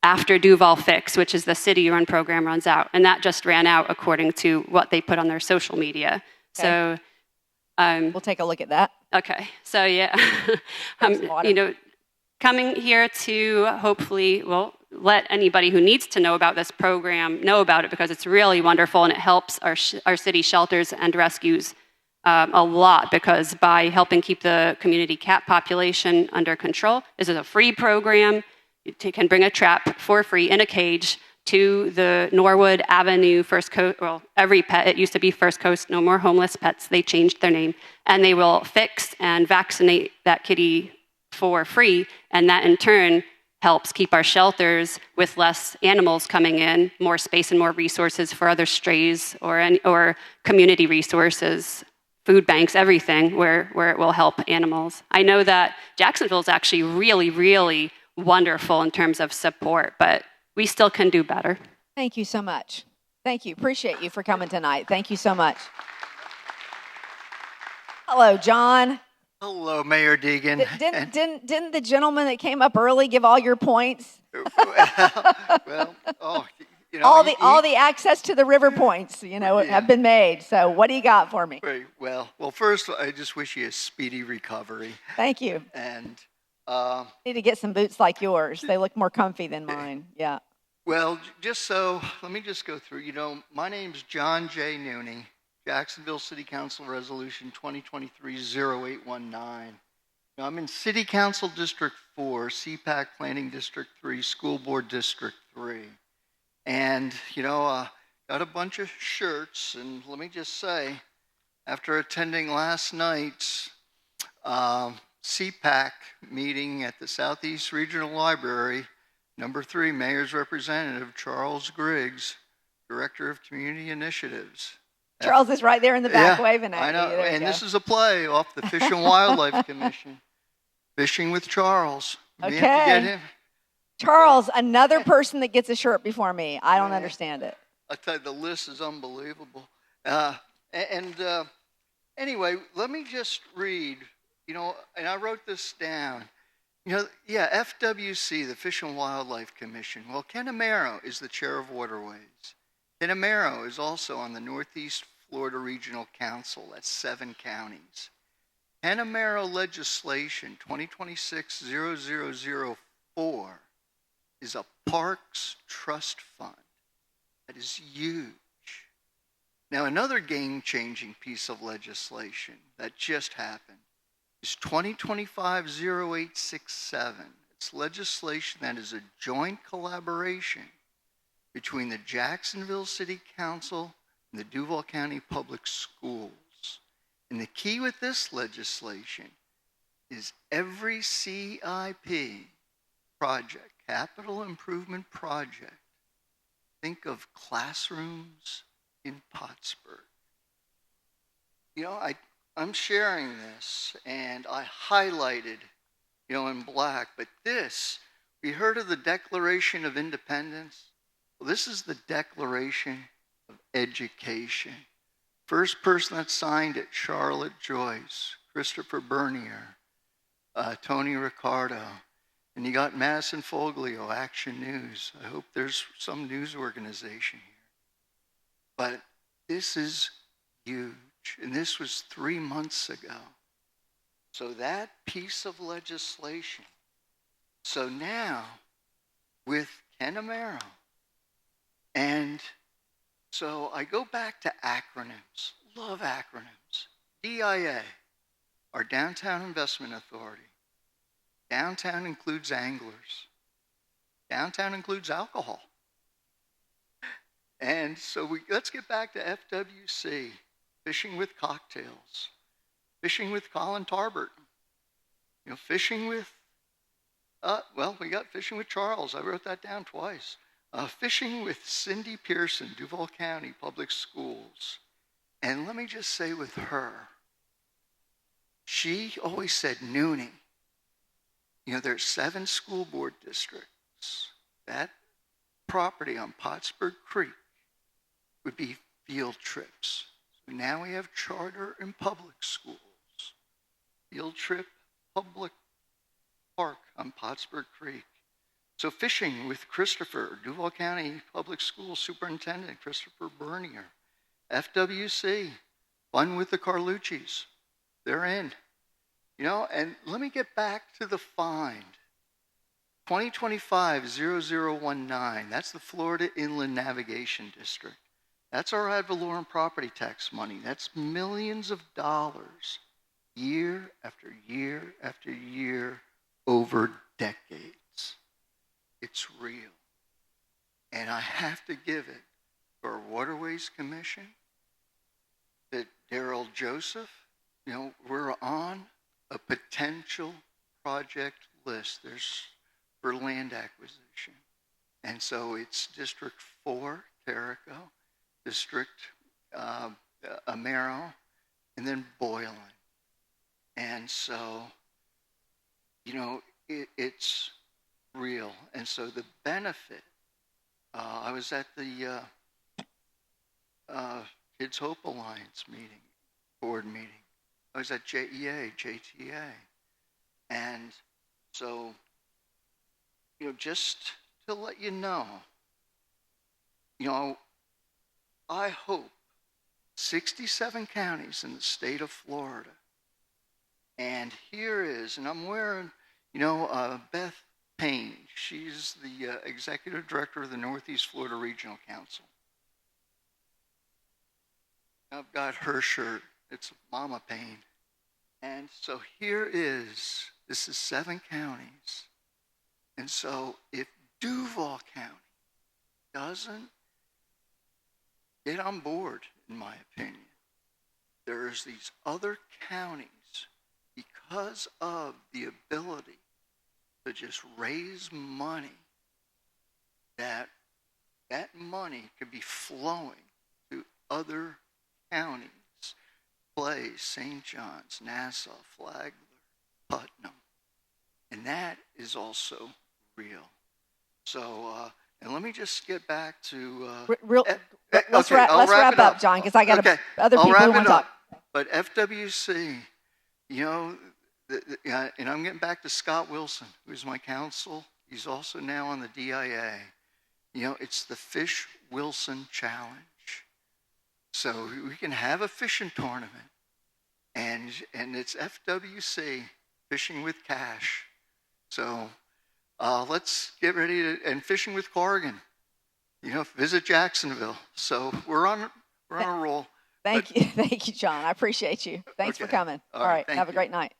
after Duval Fix, which is the city-run program, runs out. And that just ran out according to what they put on their social media. Okay. So we'll take a look at that. Okay. So yeah, coming here to hopefully, let anybody who needs to know about this program know about it, because it's really wonderful and it helps our city shelters and rescues a lot, because by helping keep the community cat population under control, this is a free program. You can bring a trap for free in a cage to the Norwood Avenue First Coast, Every Pet, it used to be First Coast, No More Homeless Pets, they changed their name, and they will fix and vaccinate that kitty for free, and that in turn helps keep our shelters with less animals coming in, more space and more resources for other strays or community resources, food banks, everything where it will help animals. I know that Jacksonville is actually really, really wonderful in terms of support, but we still can do better. Thank you so much. Thank you. Appreciate you for coming tonight. Thank you so much. Hello, John. Hello, Mayor Deegan. Didn't the gentleman that came up early give all your points? you know, all the access to the river points, have been made. So what do you got for me? Very well. Well, first, I just wish you a speedy recovery. Thank you. And Need to get some boots like yours. They look more comfy than mine. Yeah. well, let me just go through. My name's John J. Nooney, Jacksonville City Council Resolution 2023-0819. Now, I'm in City Council District 4, CPAC Planning District 3, School Board District 3. And, got a bunch of shirts. And let me just say, after attending last night's CPAC meeting at the Southeast Regional Library, number 3, Mayor's Representative Charles Griggs, Director of Community Initiatives. Charles is right there in the back waving at I know. you. There you And go. this is a play off the Fish and Wildlife Commission. Fishing with Charles. We have to get him. Charles, another person that gets a shirt before me. I don't understand it. I tell you, the list is unbelievable. Anyway, let me just read, and I wrote this down. FWC, the Fish and Wildlife Commission. Well, Ken Amaro is the chair of Waterways. Ken Amaro is also on the Northeast Florida Regional Council. That's 7 counties. Ken Amaro legislation 2026-0004 is a Parks Trust Fund. That is huge. Now, another game-changing piece of legislation that just happened is 2025-0867. It's legislation that is a joint collaboration between the Jacksonville City Council and the Duval County Public Schools. And the key with this legislation is every CIP project, capital improvement project, think of classrooms in Pottsburg. I'm sharing this, and I highlighted, in black, but this, we heard of the Declaration of Independence. Well, this is the Declaration of Education. First person that signed it, Charlotte Joyce, Christopher Bernier, Tony Ricardo, and you got Madison Foglio, Action News. I hope there's some news organization here. But this is huge, and this was 3 months ago. So that piece of legislation. So now, with Ken Amaro, and so I go back to acronyms. Love acronyms. DIA, our Downtown Investment Authority. Downtown includes anglers. Downtown includes alcohol. And so let's get back to FWC, Fishing with Cocktails. Fishing with Colin Tarbert. Fishing with, we got Fishing with Charles. I wrote that down twice. Fishing with Cindy Pearson, Duval County Public Schools. And let me just say with her, she always said, Nooney, there's 7 school board districts. That property on Pottsburg Creek would be field trips. So now we have charter and public schools. Field trip, public park on Pottsburg Creek. So fishing with Christopher, Duval County Public Schools Superintendent Christopher Bernier. FWC, fun with the Carlucci's. They're in. And let me get back to the find. 2025-0019, that's the Florida Inland Navigation District. That's our ad valorem property tax money. That's millions of dollars, year after year after year, over decades. It's real. And I have to give it to our Waterways Commission, that Daryl Joseph, we're on a potential project list. There's for land acquisition. And so it's District 4, Terrico, District Amaro, and then Boylan. And so, it's real. And so the benefit, I was at the Kids Hope Alliance board meeting. I was at JTA. And so, just to let you know, you know, I hope 67 counties in the state of Florida. And here is, and I'm wearing, Beth Payne. She's the executive director of the Northeast Florida Regional Council. I've got her shirt. It's Mama Payne. And so this is 7 counties. And so if Duval County doesn't get on board, in my opinion, there's these other counties, because of the ability to just raise money, that money could be flowing to other counties, Clay, St. John's, Nassau, Flagler, Putnam. And that is also real. So, and let me just get back to... let's wrap up, John, because I got other people who want to talk. But FWC, and I'm getting back to Scott Wilson, who's my counsel. He's also now on the DIA. It's the Fish Wilson Challenge. So we can have a fishing tournament, and it's FWC, Fishing with Cash. So let's get ready to, and Fishing with Corrigan. Visit Jacksonville. So we're on a roll. Thank you, John. I appreciate you. Thanks for coming. All right. Have a great night.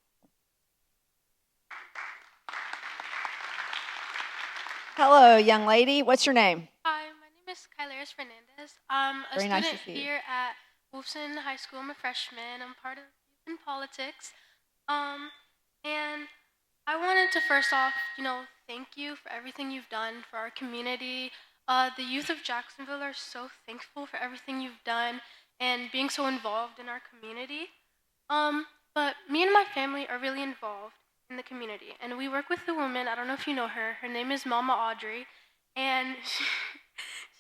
Hello, young lady. What's your name? Hi, my name is Kyleris Fernandez. I'm a Very nice student to see you. here at Wolfson High School. I'm a freshman. I'm part of youth in politics. And I wanted to first off, thank you for everything you've done for our community. The youth of Jacksonville are so thankful for everything you've done and being so involved in our community. But me and my family are really involved in the community, and we work with a woman. I don't know if you know her. Her name is Mama Audrey, and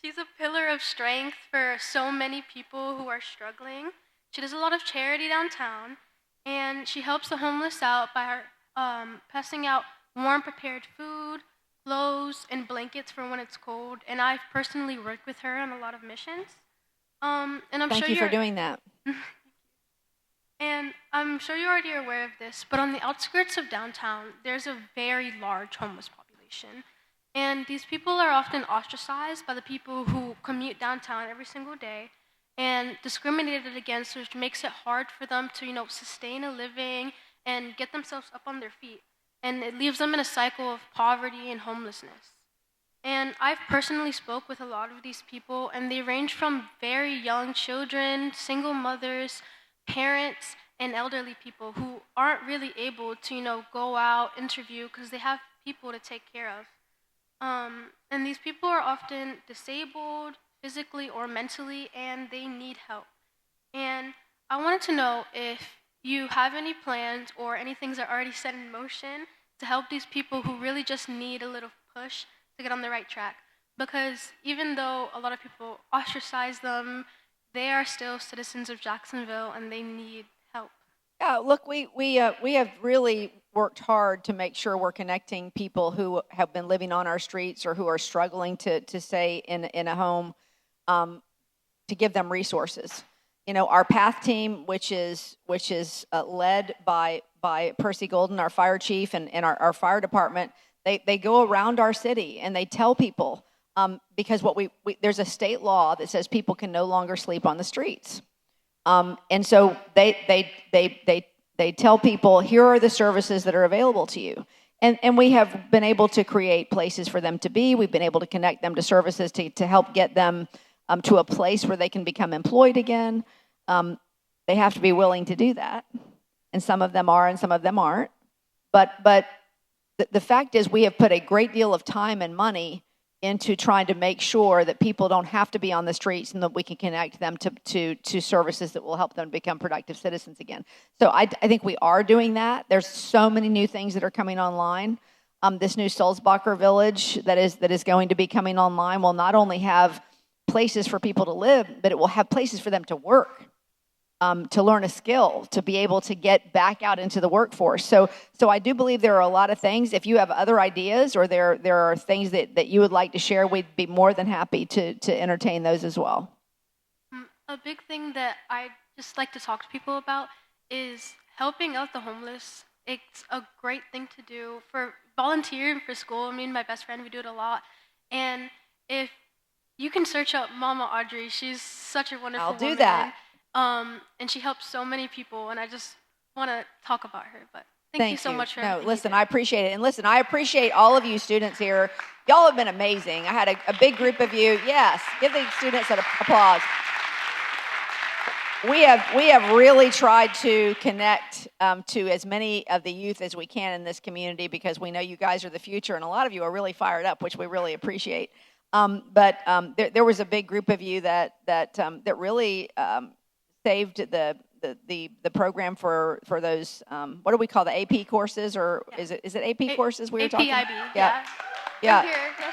she's a pillar of strength for so many people who are struggling. She does a lot of charity downtown, and she helps the homeless out by passing out warm prepared food, clothes, and blankets for when it's cold. And I've personally worked with her on a lot of missions. And Thank you for doing that. And I'm sure you're already aware of this, but on the outskirts of downtown, there's a very large homeless population. And these people are often ostracized by the people who commute downtown every single day and discriminated against, which makes it hard for them to, sustain a living and get themselves up on their feet. And it leaves them in a cycle of poverty and homelessness. And I've personally spoke with a lot of these people, and they range from very young children, single mothers, parents, and elderly people who aren't really able to, go out, interview, because they have people to take care of. And these people are often disabled, physically or mentally, and they need help. And I wanted to know if you have any plans or any things that are already set in motion to help these people who really just need a little push to get on the right track. Because even though a lot of people ostracize them, they are still citizens of Jacksonville, and they need help. Yeah, look, we have really worked hard to make sure we're connecting people who have been living on our streets or who are struggling to stay in a home, to give them resources. Our PATH team, which is led by Percy Golden, our fire chief, and our fire department, they go around our city and they tell people. Because there's a state law that says people can no longer sleep on the streets, and so they tell people, here are the services that are available to you, and we have been able to create places for them to be. We've been able to connect them to services to help get them to a place where they can become employed again. They have to be willing to do that, and some of them are, and some of them aren't. But the fact is, we have put a great deal of time and money into trying to make sure that people don't have to be on the streets, and that we can connect them to services that will help them become productive citizens again. So I think we are doing that. There's so many new things that are coming online. This new Sulzbacher Village that is going to be coming online will not only have places for people to live, but it will have places for them to work. to learn a skill, to be able to get back out into the workforce. So I do believe there are a lot of things. If you have other ideas or there are things that you would like to share, we'd be more than happy to entertain those as well. A big thing that I just like to talk to people about is helping out the homeless. It's a great thing to do for volunteering for school. Me and my best friend, we do it a lot. And if you can search up Mama Audrey, she's such a wonderful woman. I'll do that. And she helps so many people, and I just want to talk about her. But thank you so much for everything. No, listen, you I appreciate it. And listen, I appreciate all of you students here. Y'all have been amazing. I had a big group of you. Yes, give the students an applause. We have really tried to connect to as many of the youth as we can in this community because we know you guys are the future, and a lot of you are really fired up, which we really appreciate. But there was a big group of you that really saved the program for those what do we call the AP courses, or is it AP courses we were talking about? Yeah.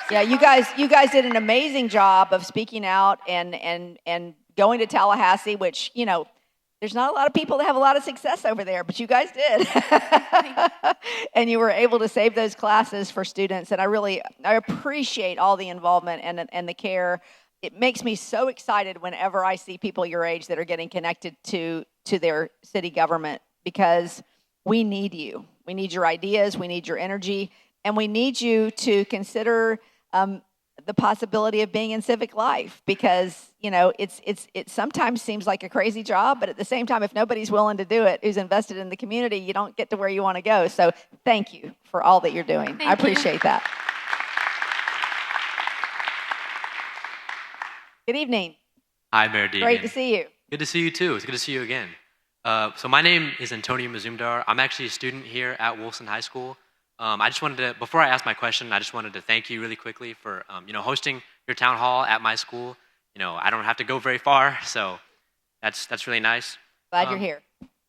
Yeah, you guys did an amazing job of speaking out and going to Tallahassee, which, you know, there's not a lot of people that have a lot of success over there, but you guys did. And you were able to save those classes for students, and I appreciate all the involvement and the care. It makes me so excited whenever I see people your age that are getting connected to their city government, because we need you. We need your ideas, we need your energy, and we need you to consider the possibility of being in civic life, because, you know, it sometimes seems like a crazy job, but at the same time, if nobody's willing to do it, who's invested in the community, you don't get to where you want to go. So thank you for all that you're doing. I appreciate that. Good evening. Hi, Mayor Deegan. Great to see you. Good to see you too. It's good to see you again. So my name is Antonio Mazumdar. I'm actually a student here at Wolfson High School. I just wanted to, before I ask my question, I just wanted to thank you really quickly for, hosting your town hall at my school. You know, I don't have to go very far, so that's really nice. Glad you're here.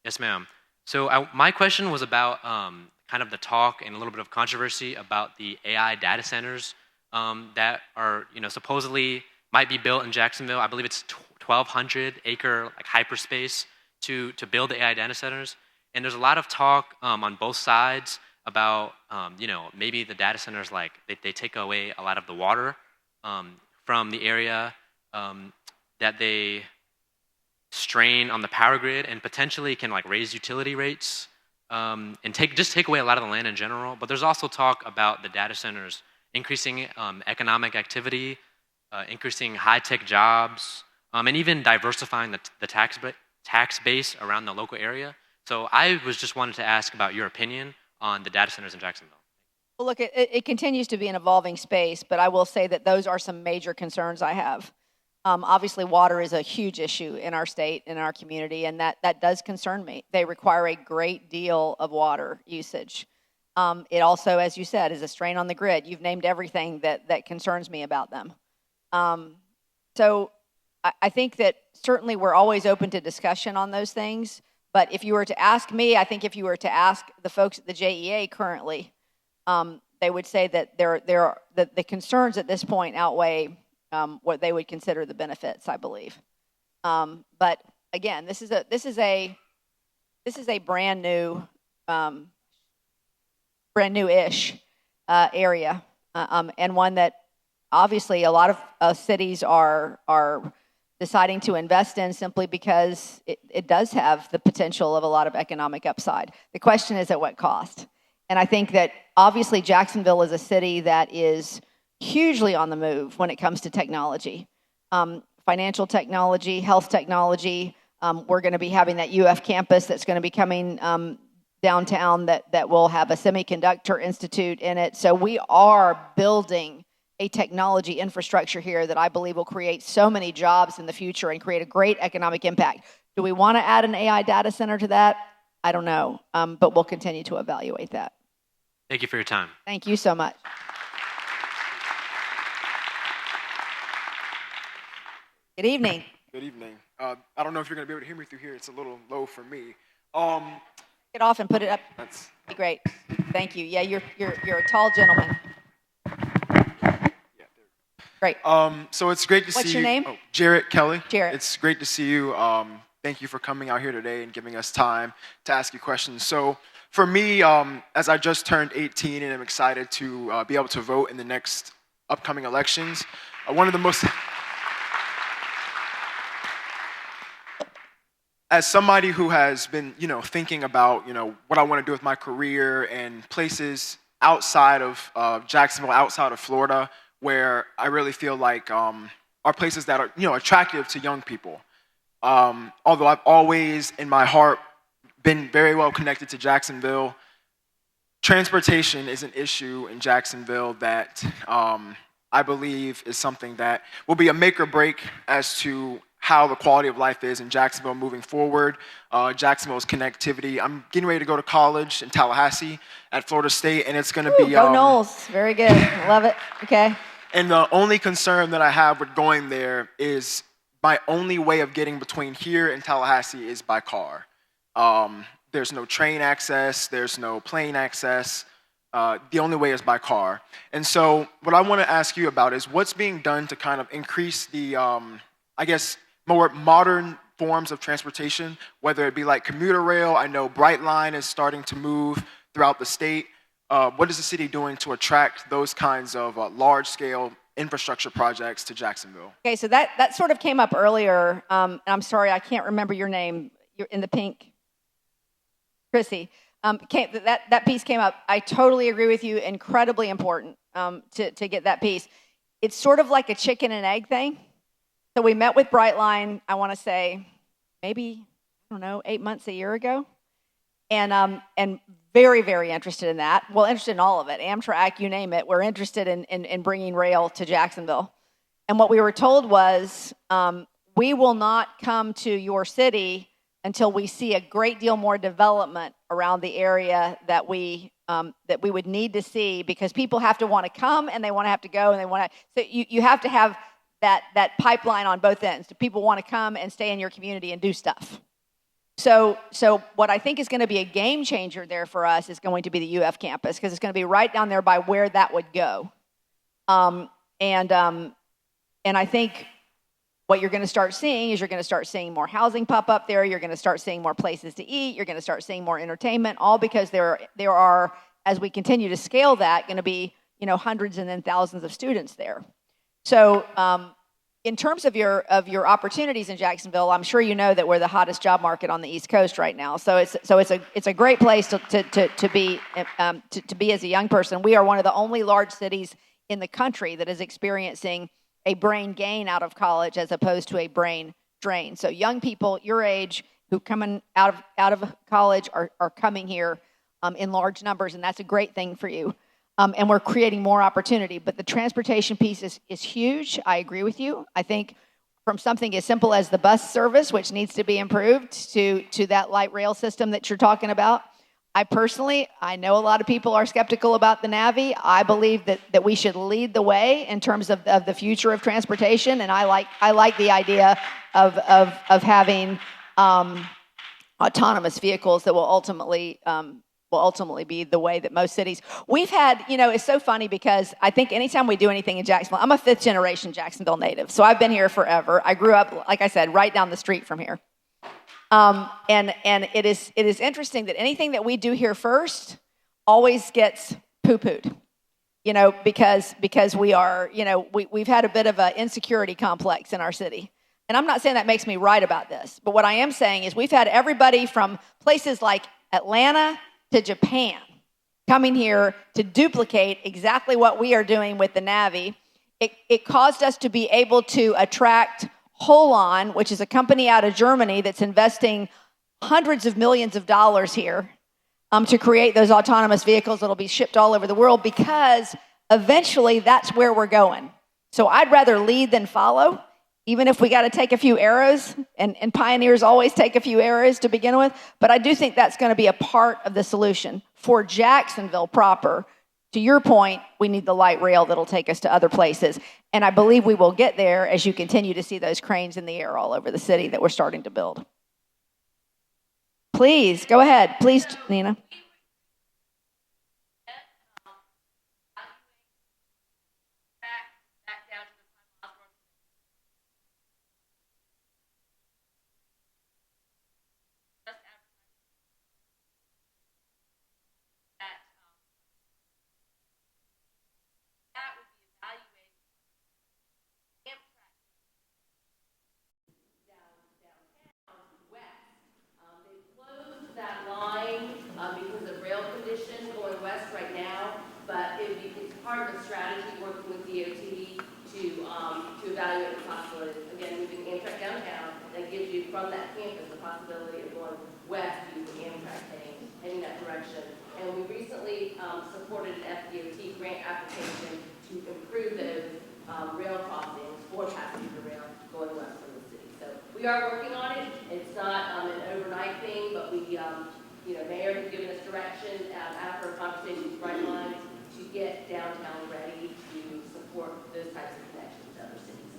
Yes, ma'am. So my question was about kind of the talk and a little bit of controversy about the AI data centers that are, supposedly might be built in Jacksonville. I believe it's 1,200 acre like hyperspace to build the AI data centers. And there's a lot of talk on both sides about, maybe the data centers, like they take away a lot of the water from the area, that they strain on the power grid and potentially can like raise utility rates and take away a lot of the land in general. But there's also talk about the data centers increasing economic activity, increasing high-tech jobs, and even diversifying the tax base around the local area. So I was just wanted to ask about your opinion on the data centers in Jacksonville. Well, look, it continues to be an evolving space, but I will say that those are some major concerns I have. Obviously, water is a huge issue in our state, in our community, and that does concern me. They require a great deal of water usage. It also, as you said, is a strain on the grid. You've named everything that concerns me about them. So I think that certainly we're always open to discussion on those things. But if you were to ask me, I think if you were to ask the folks at the JEA currently, they would say that the concerns at this point outweigh what they would consider the benefits, I believe. But again, this is a brand new-ish area, and one that obviously a lot of cities are deciding to invest in simply because it does have the potential of a lot of economic upside. The question is at what cost? And I think that obviously Jacksonville is a city that is hugely on the move when it comes to technology, financial technology, health technology. We're going to be having that UF campus that's going to be coming downtown that will have a semiconductor institute in it. So we are building a technology infrastructure here that I believe will create so many jobs in the future and create a great economic impact. Do we want to add an AI data center to that? I don't know, but we'll continue to evaluate that. Thank you for your time. Thank you so much. Good evening. Good evening. I don't know if you're going to be able to hear me through here. It's a little low for me. Get off and put it up. That's Be great. Thank you. Yeah, you're a tall gentleman. Great. So it's great to see you. What's your name? Oh, Jarrett Kelly. Jarrett. It's great to see you thank you for coming out here today and giving us time to ask you questions. So for me, as I just turned 18 and I'm excited to be able to vote in the next upcoming elections, one of the most... As somebody who has been, thinking about, what I want to do with my career and places outside of Jacksonville, outside of Florida, where I really feel like are places that are, attractive to young people. Although I've always, in my heart, been very well connected to Jacksonville, transportation is an issue in Jacksonville that I believe is something that will be a make or break as to how the quality of life is in Jacksonville moving forward. Jacksonville's connectivity. I'm getting ready to go to college in Tallahassee at Florida State, and it's going to be... Go Knowles. Very good. Love it. Okay. And the only concern that I have with going there is my only way of getting between here and Tallahassee is by car. There's no train access. There's no plane access. The only way is by car. And so what I want to ask you about is what's being done to kind of increase the, more modern forms of transportation, whether it be like commuter rail. I know Brightline is starting to move throughout the state. What is the city doing to attract those kinds of large-scale infrastructure projects to Jacksonville? Okay, so that sort of came up earlier. And I'm sorry, I can't remember your name. You're in the pink. Chrissy. That piece came up. I totally agree with you. Incredibly important to get that piece. It's sort of like a chicken and egg thing. So we met with Brightline, I want to say, maybe, 8 months, a year ago. And very, very interested in that. Well, interested in all of it. Amtrak, you name it. We're interested in bringing rail to Jacksonville. And what we were told was, we will not come to your city until we see a great deal more development around the area that we would need to see, because people have to want to come and they want to have to go and they want to. So you have to have that pipeline on both ends. Do people want to come and stay in your community and do stuff? So what I think is going to be a game changer there for us is going to be the UF campus, because it's going to be right down there by where that would go. And I think what you're going to start seeing is you're going to start seeing more housing pop up there. You're going to start seeing more places to eat. You're going to start seeing more entertainment, all because there are, as we continue to scale that, going to be hundreds and then thousands of students there. So in terms of your opportunities in Jacksonville, I'm sure you know that we're the hottest job market on the East Coast right now. So it's a great place to be as a young person. We are one of the only large cities in the country that is experiencing a brain gain out of college as opposed to a brain drain. So young people your age who coming out of college are coming here in large numbers, and that's a great thing for you. And we're creating more opportunity. But the transportation piece is huge. I agree with you. I think from something as simple as the bus service, which needs to be improved, to that light rail system that you're talking about. I know a lot of people are skeptical about the Navy. I believe that we should lead the way in terms of the future of transportation, and I like the idea of having autonomous vehicles that will ultimately be the way that most cities. We've had, it's so funny because I think anytime we do anything in Jacksonville, I'm a 5th generation Jacksonville native, so I've been here forever. I grew up, like I said, right down the street from here. And it is interesting that anything that we do here first always gets poo-pooed, because we are, we've had a bit of an insecurity complex in our city. And I'm not saying that makes me right about this, but what I am saying is we've had everybody from places like Atlanta to Japan coming here to duplicate exactly what we are doing with the Navy. It caused us to be able to attract Holon, which is a company out of Germany that's investing hundreds of millions of dollars here to create those autonomous vehicles that'll be shipped all over the world, because eventually that's where we're going. So I'd rather lead than follow, even if we got to take a few arrows, and pioneers always take a few arrows to begin with. But I do think that's going to be a part of the solution for Jacksonville proper. To your point, we need the light rail that'll take us to other places. And I believe we will get there as you continue to see those cranes in the air all over the city that we're starting to build. Please, go ahead. Please, Nina. DOT to evaluate the possibilities. Again, moving Amtrak downtown, that gives you from that campus the possibility of going west using Amtrak heading that direction. And we recently supported an FDOT grant application to improve those rail crossings for passenger rail going west from the city. So we are working on it. It's not an overnight thing, but we, Mayor has given us direction after a conversation with Brightline to get downtown ready to support those types of connections to other cities.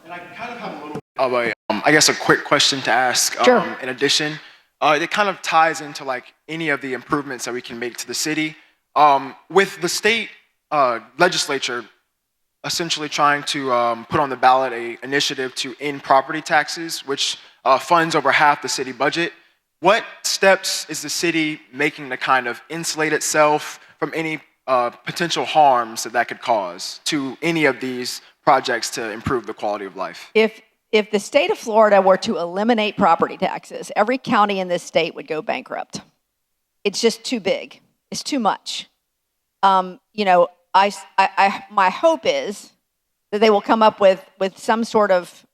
And I kind of have a little of a, I guess, a quick question to ask. Sure. In addition, it kind of ties into like any of the improvements that we can make to the city. With the state legislature essentially trying to put on the ballot a initiative to end property taxes, which funds over half the city budget. What steps is the city making to kind of insulate itself from any potential harms that could cause to any of these projects to improve the quality of life? If the state of Florida were to eliminate property taxes, every county in this state would go bankrupt. It's just too big. It's too much. My hope is that they will come up with some sort of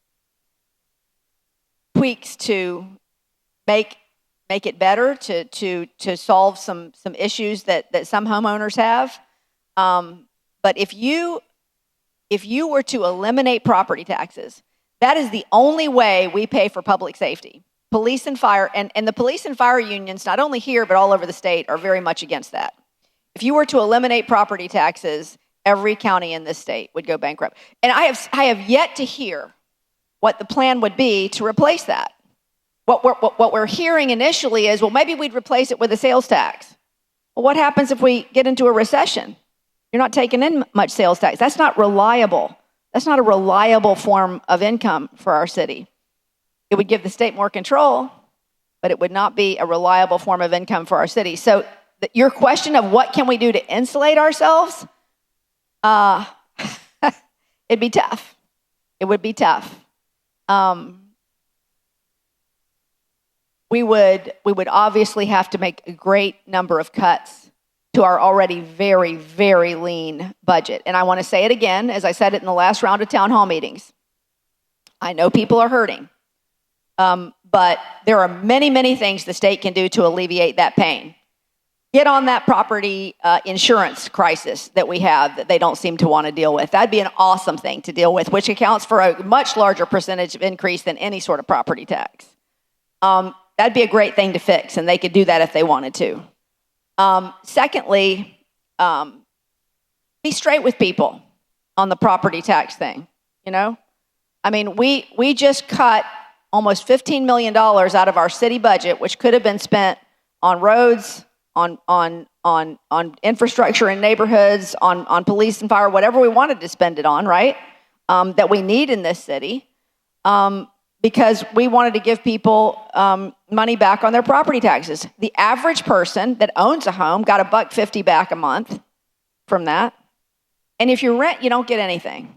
tweaks to make it better, to solve some issues that some homeowners have. But if you were to eliminate property taxes, that is the only way we pay for public safety. Police and fire, and the police and fire unions, not only here but all over the state, are very much against that. If you were to eliminate property taxes, every county in this state would go bankrupt. And I have yet to hear what the plan would be to replace that. What we're hearing initially is, well, maybe we'd replace it with a sales tax. Well, what happens if we get into a recession? You're not taking in much sales tax. That's not reliable. That's not a reliable form of income for our city. It would give the state more control, but it would not be a reliable form of income for our city. So your question of what can we do to insulate ourselves, it'd be tough. It would be tough. We would obviously have to make a great number of cuts to our already very, very lean budget. And I want to say it again, as I said it in the last round of town hall meetings. I know people are hurting, but there are many, many things the state can do to alleviate that pain. Get on that property insurance crisis that we have that they don't seem to want to deal with. That'd be an awesome thing to deal with, which accounts for a much larger percentage of increase than any sort of property tax. That'd be a great thing to fix, and they could do that if they wanted to. Secondly, be straight with people on the property tax thing, I mean, we just cut almost $15 million out of our city budget, which could have been spent on roads, on infrastructure in neighborhoods, on police and fire, whatever we wanted to spend it on, right? That we need in this city, because we wanted to give people money back on their property taxes. The average person that owns a home got $1.50 back a month from that. And if you rent, you don't get anything.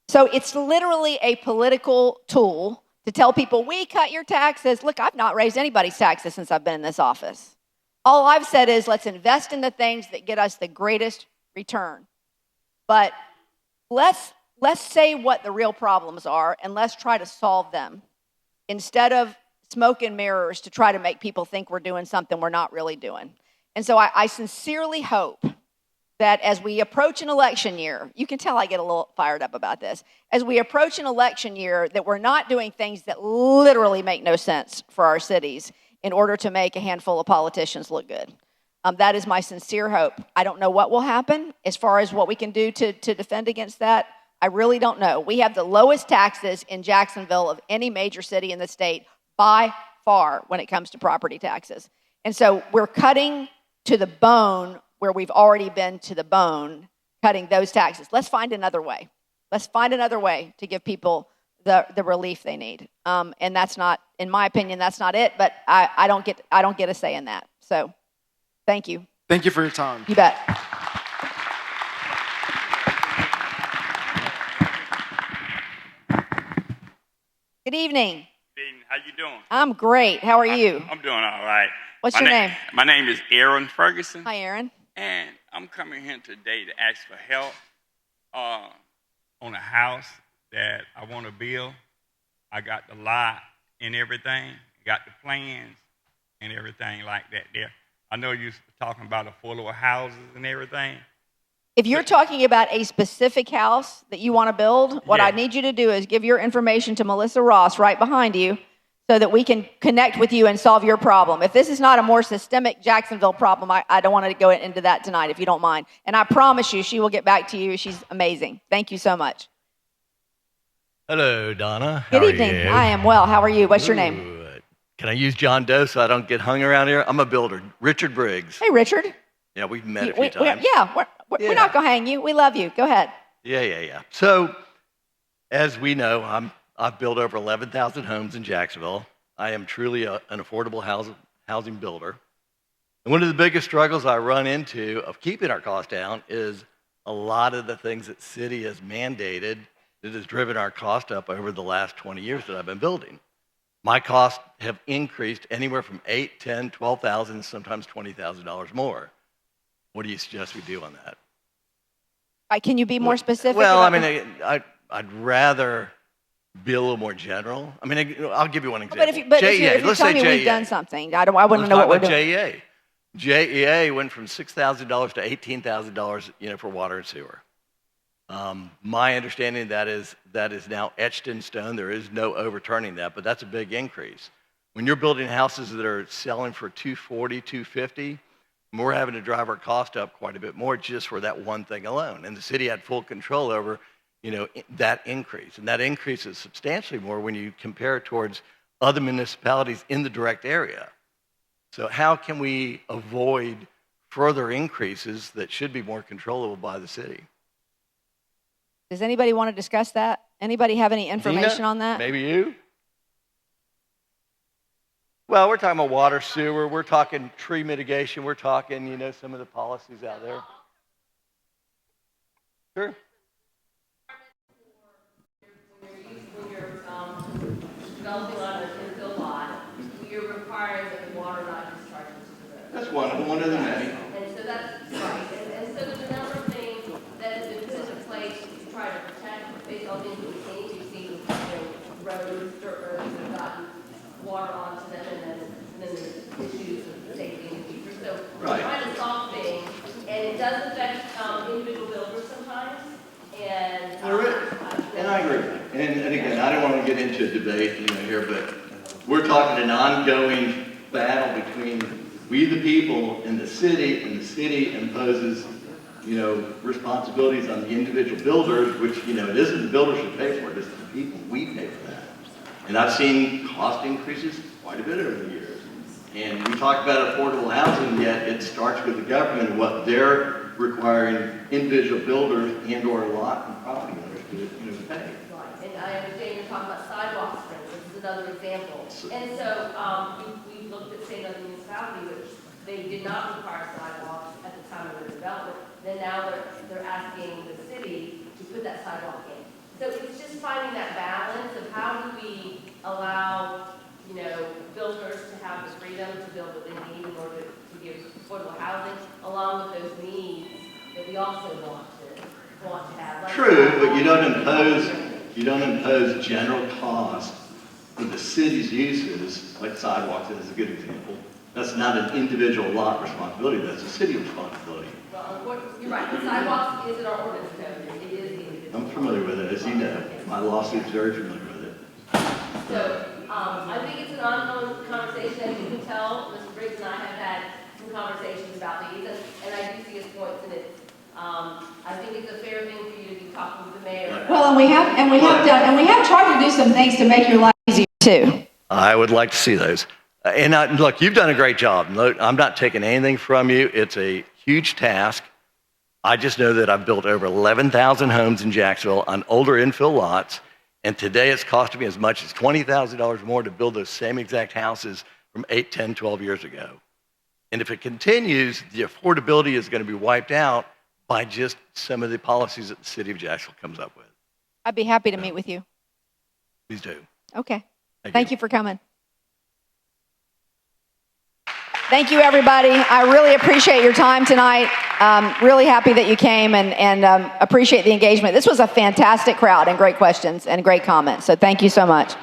So it's literally a political tool to tell people, we cut your taxes. Look, I've not raised anybody's taxes since I've been in this office. All I've said is, let's invest in the things that get us the greatest return. But let's say what the real problems are, and let's try to solve them instead of smoke and mirrors to try to make people think we're doing something we're not really doing. And so I sincerely hope that as we approach an election year, you can tell I get a little fired up about this, as we approach an election year, that we're not doing things that literally make no sense for our cities in order to make a handful of politicians look good. That is my sincere hope. I don't know what will happen as far as what we can do to defend against that. I really don't know. We have the lowest taxes in Jacksonville of any major city in the state by far when it comes to property taxes. And so we're cutting to the bone where we've already been to the bone, cutting those taxes. Let's find another way. Let's find another way to give people the relief they need. And that's not, in my opinion, that's not it, but I don't get a say in that. So thank you. Thank you for your time. You bet. Good evening. Good evening. How you doing? I'm great. How are you? I'm doing all right. What's your name? My name is Aaron Ferguson. Hi, Aaron. And I'm coming here today to ask for help on a house that I want to build. I got the lot and everything, got the plans and everything like that there. I know you're talking about affordable houses and everything. If you're talking about a specific house that you want to build, what I need you to do is give your information to Melissa Ross right behind you so that we can connect with you and solve your problem. If this is not a more systemic Jacksonville problem, I don't want to go into that tonight, if you don't mind. And I promise you, she will get back to you. She's amazing. Thank you so much. Hello, Donna. Good evening. I am well. How are you? What's your name? Good. Can I use John Doe so I don't get hung around here? I'm a builder. Richard Briggs. Hey, Richard. Yeah, we've met a few times. We're not going to hang you. We love you. Go ahead. Yeah. So, as we know, I've built over 11,000 homes in Jacksonville. I am truly an affordable housing builder. And one of the biggest struggles I run into of keeping our costs down is a lot of the things that city has mandated that has driven our cost up over the last 20 years that I've been building. My costs have increased anywhere from $8,000, $10,000, $12,000, sometimes $20,000 more. What do you suggest we do on that? Can you be more specific? Well, I'd rather be a little more general. I mean, I'll give you one example. But if you're telling me we've done something, I want to know what we're doing. JEA. JEA went from $6,000 to $18,000, for water and sewer. My understanding that is now etched in stone. There is no overturning that, but that's a big increase. When you're building houses that are selling for $240,000, $250,000, we're having to drive our cost up quite a bit more just for that one thing alone. And the city had full control over, that increase. And that increase is substantially more when you compare it towards other municipalities in the direct area. So how can we avoid further increases that should be more controllable by the city? Does anybody want to discuss that? Anybody have any information Dina, on that? Maybe you? Well, we're talking about water, sewer. We're talking tree mitigation. We're talking, some of the policies out there. Sure. When you're developing on an infill lot, you're requiring that the water not discharge into the road. That's one of the many. And so that's right. And so there's a number of things that have been put into place to try to protect based on things that we've seen. We've seen, roads, dirt roads that have gotten water onto them, and then there's issues of safety in the future. So we're trying to solve things, and it does affect individual builders sometimes. And I agree. And again, I don't want to get into a debate, here, but we're talking an ongoing battle between we the people and the city imposes, responsibilities on the individual builders, which, it isn't the builders who pay for it, it's the people, we pay for that. And I've seen cost increases quite a bit over the years. And we talk about affordable housing, yet it starts with the government and what they're requiring individual builders and/or lot and property owners to pay. Right, and I understand you're talking about sidewalks, for instance, this is another example. And so we looked at, say, another municipality, which they did not require sidewalks at the time of their development. Then now they're asking the city to put that sidewalk in. So it's just finding that balance of how do we allow, builders to have the freedom to build what they need in order to give affordable housing, along with those needs that we also want to have. Like True, but you don't impose general cost for the city's uses, like sidewalks is a good example. That's not an individual lot responsibility, that's a city responsibility. Well, you're right, the sidewalks is in our ordinance code, it is the individual. I'm familiar with it, as you know. My lawsuit's very familiar with it. So, I think it's an ongoing conversation. As you can tell, Mr. Briggs and I have had some conversations about these, and I do see his points in it. I think it's a fair thing for you to be talking with the mayor. Well, and we have tried to do some things to make your life easier too. I would like to see those. Look, you've done a great job. Look, I'm not taking anything from you. It's a huge task. I just know that I've built over 11,000 homes in Jacksonville on older infill lots, and today it's costing me as much as $20,000 more to build those same exact houses from 8, 10, 12 years ago. And if it continues, the affordability is going to be wiped out by just some of the policies that the city of Jacksonville comes up with. I'd be happy to meet with you. Please do. Okay. Thank Thank you for coming. Thank you, everybody. I really appreciate your time tonight. Really happy that you came and appreciate the engagement. This was a fantastic crowd and great questions and great comments. So thank you so much.